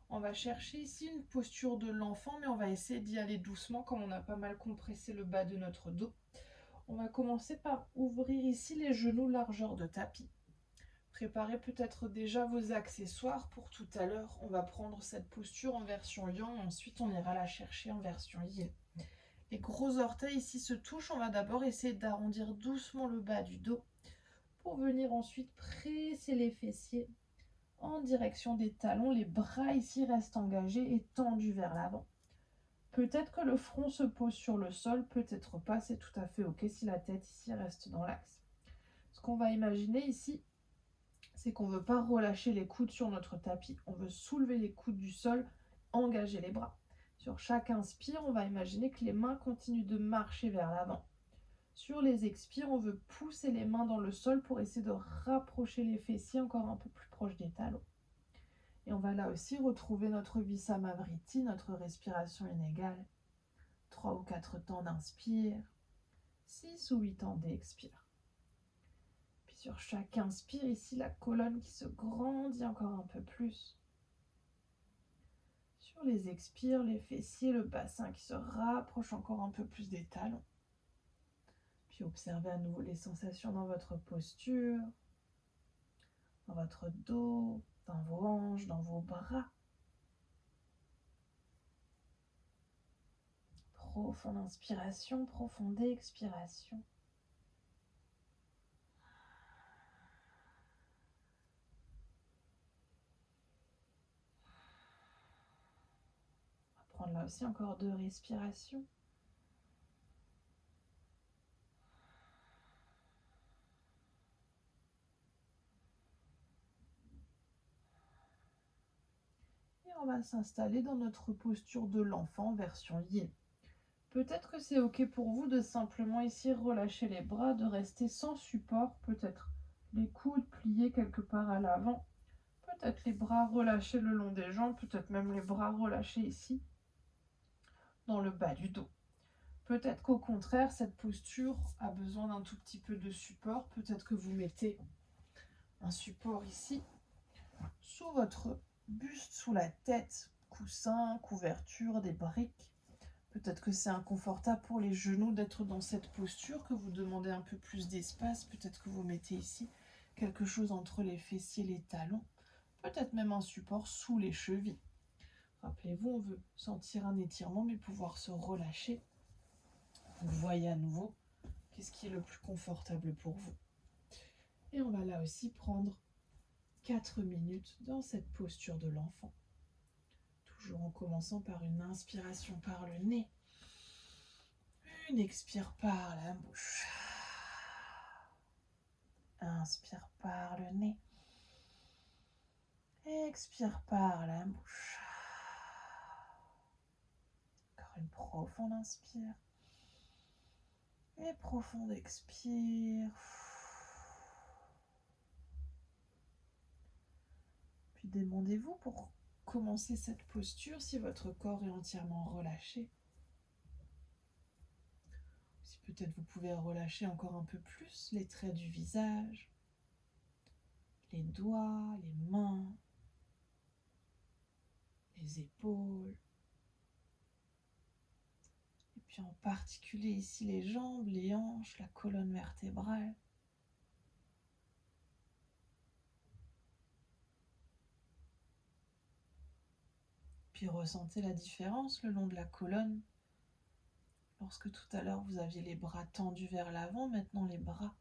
On va chercher ici une posture de l'enfant, mais on va essayer d'y aller doucement comme on a pas mal compressé le bas de notre dos. On va commencer par ouvrir ici les genoux largeur de tapis. Préparez peut-être déjà vos accessoires pour tout à l'heure. On va prendre cette posture en version yang, ensuite on ira la chercher en version yin. Les gros orteils ici se touchent. On va d'abord essayer d'arrondir doucement le bas du dos pour venir ensuite presser les fessiers en direction des talons. Les bras ici restent engagés et tendus vers l'avant. Peut-être que le front se pose sur le sol, peut-être pas, c'est tout à fait ok si la tête ici reste dans l'axe. Ce qu'on va imaginer ici, c'est qu'on ne veut pas relâcher les coudes sur notre tapis. On veut soulever les coudes du sol, engager les bras. Sur chaque inspire, on va imaginer que les mains continuent de marcher vers l'avant. Sur les expires, on veut pousser les mains dans le sol pour essayer de rapprocher les fessiers encore un peu plus proches des talons. Et on va là aussi retrouver notre Visamavriti, notre respiration inégale. 3 ou 4 temps d'inspire, 6 ou 8 temps d'expire. Puis sur chaque inspire, ici, la colonne qui se grandit encore un peu plus. Sur les expires, les fessiers, le bassin qui se rapproche encore un peu plus des talons. Puis observez à nouveau les sensations dans votre posture, dans votre dos, dans vos hanches, dans vos bras. Profonde inspiration, profonde expiration. On va prendre là aussi encore 2 respirations. Et on va s'installer dans notre posture de l'enfant version yin. Peut-être que c'est ok pour vous de simplement ici relâcher les bras, de rester sans support, peut-être les coudes pliés quelque part à l'avant, peut-être les bras relâchés le long des jambes, peut-être même les bras relâchés ici, dans le bas du dos. Peut-être qu'au contraire, cette posture a besoin d'un tout petit peu de support, peut-être que vous mettez un support ici, sous votre buste, sous la tête, coussin, couverture, des briques. Peut-être que c'est inconfortable pour les genoux d'être dans cette posture, que vous demandez un peu plus d'espace. Peut-être que vous mettez ici quelque chose entre les fessiers et les talons. Peut-être même un support sous les chevilles. Rappelez-vous, on veut sentir un étirement, mais pouvoir se relâcher. Vous voyez à nouveau qu'est-ce qui est le plus confortable pour vous. Et on va là aussi prendre 4 minutes dans cette posture de l'enfant. Toujours en commençant par une inspiration par le nez. Une expire par la bouche. Inspire par le nez. Expire par la bouche. Encore une profonde inspire. Et profonde expire. Puis demandez-vous pour commencer cette posture si votre corps est entièrement relâché. Si peut-être vous pouvez relâcher encore un peu plus les traits du visage, les doigts, les mains, les épaules. Et puis en particulier ici les jambes, les hanches, la colonne vertébrale. Puis ressentez la différence le long de la colonne. Lorsque tout à l'heure vous aviez les bras tendus vers l'avant, maintenant les bras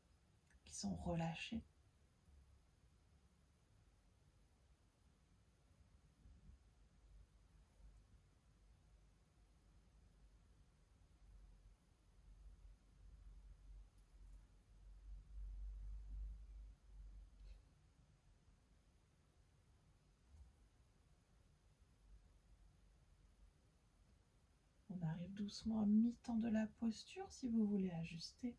qui sont relâchés. On arrive doucement à mi-temps de la posture si vous voulez ajuster.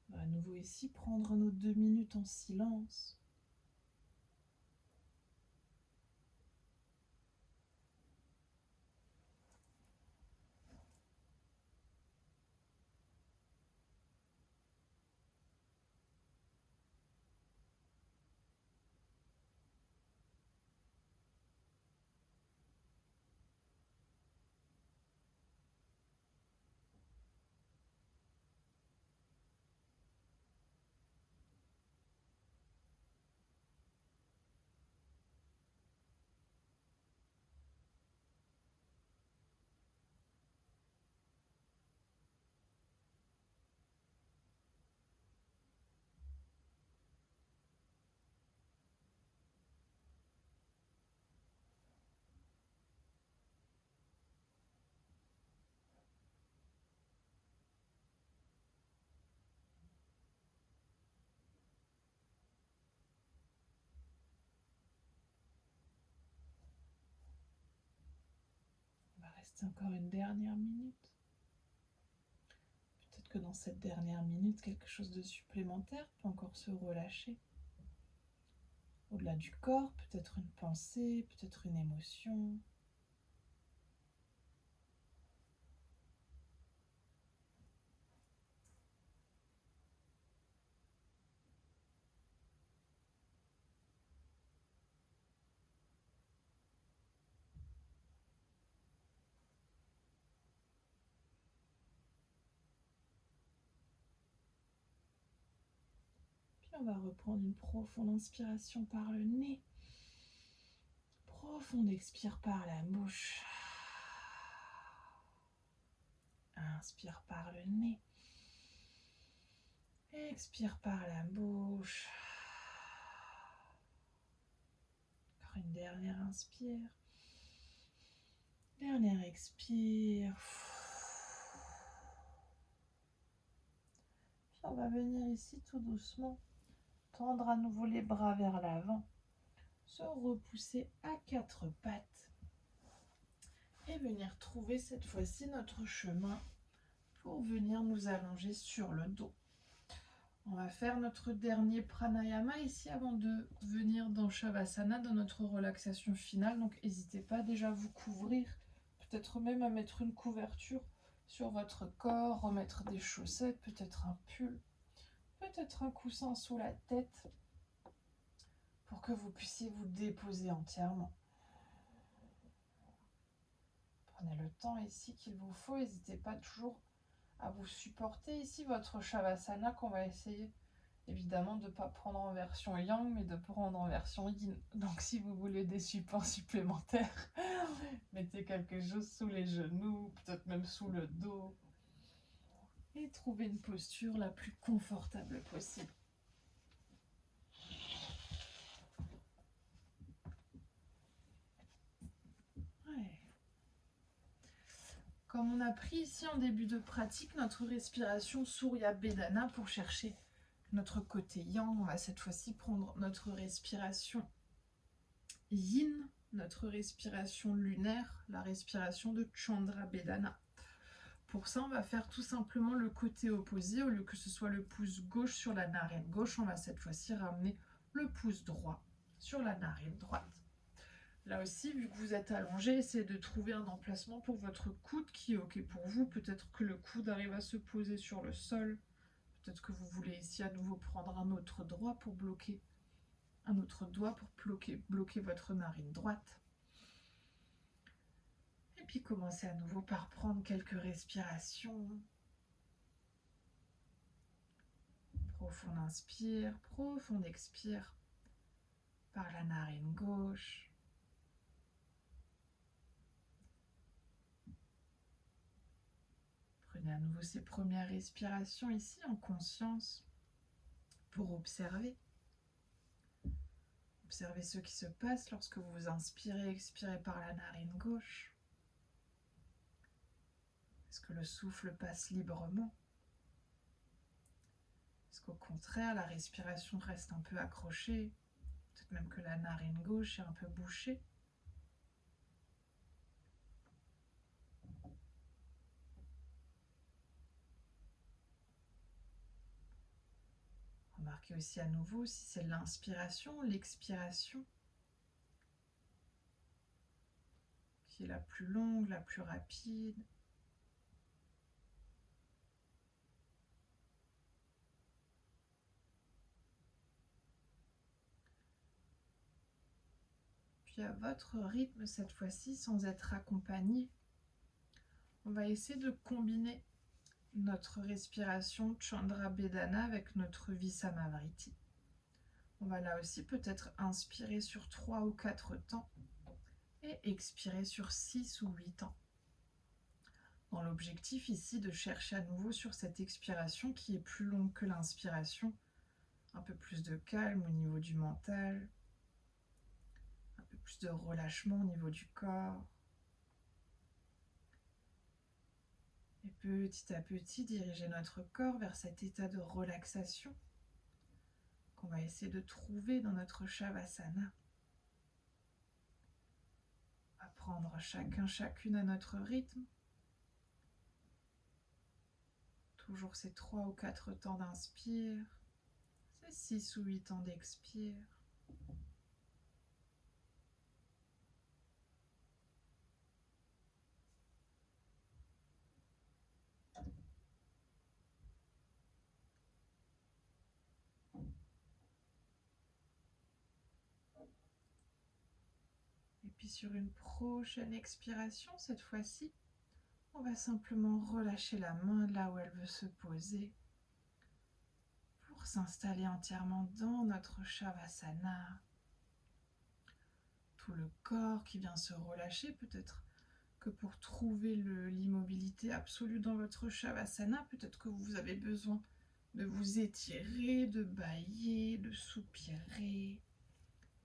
On va à nouveau ici prendre nos 2 minutes en silence. reste encore une dernière minute. Peut-être que dans cette dernière minute, quelque chose de supplémentaire peut encore se relâcher. Au-delà du corps, peut-être une pensée, peut-être une émotion. Puis on va reprendre une profonde inspiration par le nez. Profonde expire par la bouche. Inspire par le nez. Expire par la bouche. Encore une dernière inspire. Dernière expire. Puis on va venir ici tout doucement, tendre à nouveau les bras vers l'avant, se repousser à quatre pattes et venir trouver cette fois-ci notre chemin pour venir nous allonger sur le dos. On va faire notre dernier pranayama ici avant de venir dans Shavasana, dans notre relaxation finale. Donc n'hésitez pas déjà à vous couvrir, peut-être même à mettre une couverture sur votre corps, remettre des chaussettes, peut-être un pull, peut-être un coussin sous la tête pour que vous puissiez vous déposer entièrement. Prenez le temps ici qu'il vous faut, n'hésitez pas toujours à vous supporter ici votre Shavasana qu'on va essayer évidemment de ne pas prendre en version yang mais de prendre en version yin. Donc si vous voulez des supports supplémentaires, mettez quelque chose sous les genoux, peut-être même sous le dos et trouvez une posture la plus confortable possible. Comme on a pris ici en début de pratique notre respiration Surya Bedana pour chercher notre côté yang, on va cette fois-ci prendre notre respiration yin, notre respiration lunaire, la respiration de Chandra Bedana. Pour ça, on va faire tout simplement le côté opposé. Au lieu que ce soit le pouce gauche sur la narine gauche, on va cette fois-ci ramener le pouce droit sur la narine droite. Là aussi, vu que vous êtes allongé, essayez de trouver un emplacement pour votre coude qui est OK pour vous. Peut-être que le coude arrive à se poser sur le sol. Peut-être que vous voulez ici à nouveau prendre un autre doigt pour bloquer votre narine droite. Et puis commencez à nouveau par prendre quelques respirations. Profonde inspire, profonde expire par la narine gauche. Prenez à nouveau ces premières respirations ici en conscience pour observer. Observez ce qui se passe lorsque vous inspirez et expirez par la narine gauche. Est-ce que le souffle passe librement? Est-ce qu'au contraire, la respiration reste un peu accrochée? Peut-être même que la narine gauche est un peu bouchée. Remarquez aussi à nouveau si c'est l'inspiration, l'expiration qui est la plus longue, la plus rapide. Puis à votre rythme cette fois-ci, sans être accompagné, on va essayer de combiner notre respiration Chandra Bedana avec notre Visamavriti. On va là aussi peut-être inspirer sur 3 ou 4 temps et expirer sur 6 ou 8 temps. Dans l'objectif ici de chercher à nouveau sur cette expiration qui est plus longue que l'inspiration, un peu plus de calme au niveau du mental, un peu plus de relâchement au niveau du corps. Et petit à petit, diriger notre corps vers cet état de relaxation qu'on va essayer de trouver dans notre Shavasana. On va reprendre chacune à notre rythme. Toujours ces 3 ou 4 temps d'inspire, ces 6 ou 8 temps d'expire. Et puis sur une prochaine expiration, cette fois-ci, on va simplement relâcher la main là où elle veut se poser pour s'installer entièrement dans notre Shavasana. Tout le corps qui vient se relâcher, peut-être que pour trouver l'immobilité absolue dans votre Shavasana, peut-être que vous avez besoin de vous étirer, de bâiller, de soupirer,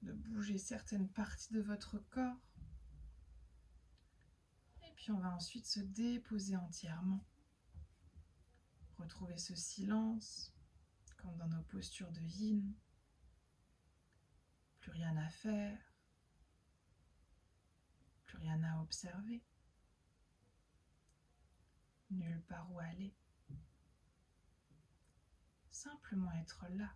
de bouger certaines parties de votre corps. Et puis on va ensuite se déposer entièrement. Retrouver ce silence, comme dans nos postures de yin. Plus rien à faire, plus rien à observer. Nulle part où aller. Simplement être là.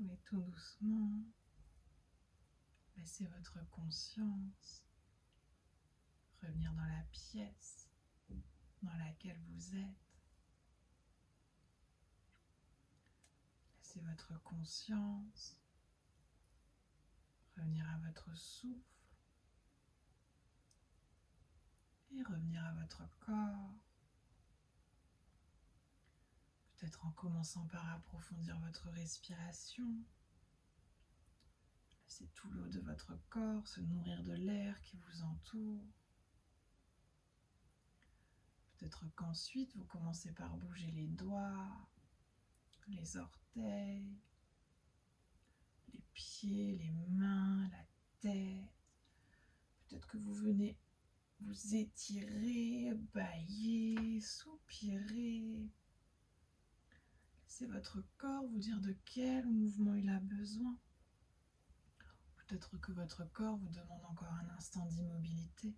Et tout doucement, laissez votre conscience revenir dans la pièce dans laquelle vous êtes. Laissez votre conscience revenir à votre souffle et revenir à votre corps. Peut-être en commençant par approfondir votre respiration. Laissez tout le haut de votre corps se nourrir de l'air qui vous entoure. Peut-être qu'ensuite vous commencez par bouger les doigts, les orteils, les pieds, les mains, la tête. Peut-être que vous venez vous étirer, bâiller, soupirer. Laissez votre corps vous dire de quel mouvement il a besoin. Peut-être que votre corps vous demande encore un instant d'immobilité.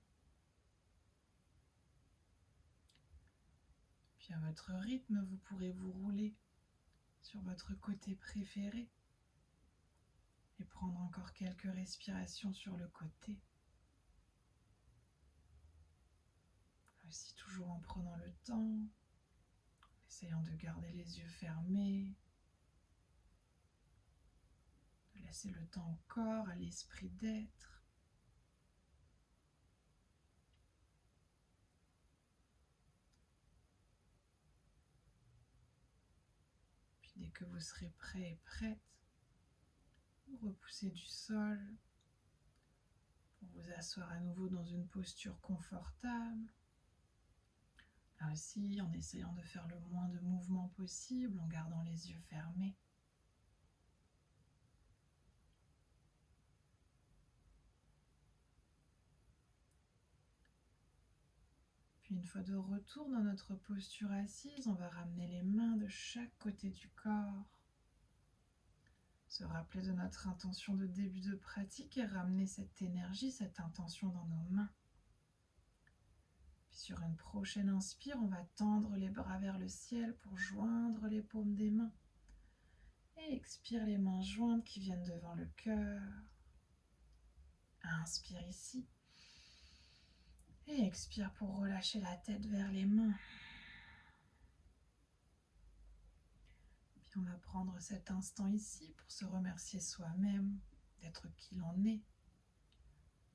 Puis à votre rythme, vous pourrez vous rouler sur votre côté préféré et prendre encore quelques respirations sur le côté. Aussi toujours en prenant le temps, essayant de garder les yeux fermés, de laisser le temps au corps, à l'esprit d'être. Puis dès que vous serez prêt et prête, vous repoussez du sol pour vous asseoir à nouveau dans une posture confortable. Là aussi, en essayant de faire le moins de mouvements possible, en gardant les yeux fermés. Puis une fois de retour dans notre posture assise, on va ramener les mains de chaque côté du corps. Se rappeler de notre intention de début de pratique et ramener cette énergie, cette intention dans nos mains. Puis sur une prochaine inspire, on va tendre les bras vers le ciel pour joindre les paumes des mains. Et expire les mains jointes qui viennent devant le cœur. Inspire ici. Et expire pour relâcher la tête vers les mains. Puis on va prendre cet instant ici pour se remercier soi-même d'être qui l'on est.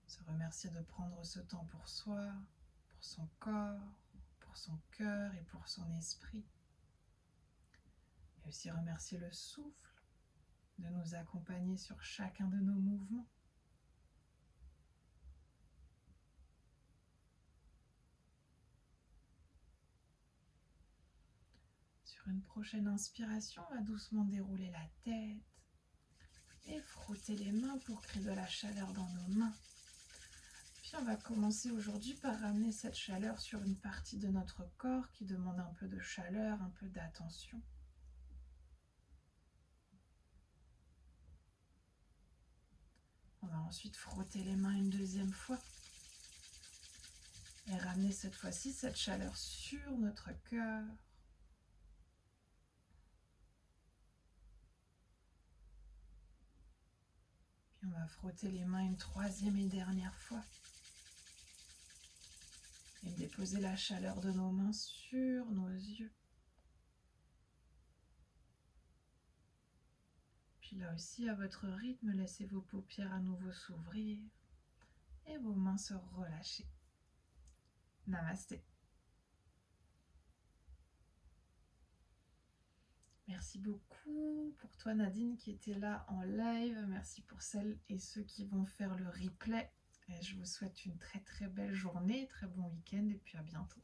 Se remercier de prendre ce temps pour soi, pour son corps, pour son cœur et pour son esprit. Et aussi remercier le souffle de nous accompagner sur chacun de nos mouvements. Sur une prochaine inspiration, on va doucement dérouler la tête et frotter les mains pour créer de la chaleur dans nos mains. Puis on va commencer aujourd'hui par ramener cette chaleur sur une partie de notre corps qui demande un peu de chaleur, un peu d'attention. On va ensuite frotter les mains une deuxième fois et ramener cette fois-ci cette chaleur sur notre cœur. Puis on va frotter les mains une troisième et dernière fois. Et déposer la chaleur de nos mains sur nos yeux. Puis là aussi, à votre rythme, laissez vos paupières à nouveau s'ouvrir et vos mains se relâcher. Namasté. Merci beaucoup pour toi Nadine qui était là en live. Merci pour celles et ceux qui vont faire le replay. Et je vous souhaite une très très belle journée, très bon week-end et puis à bientôt.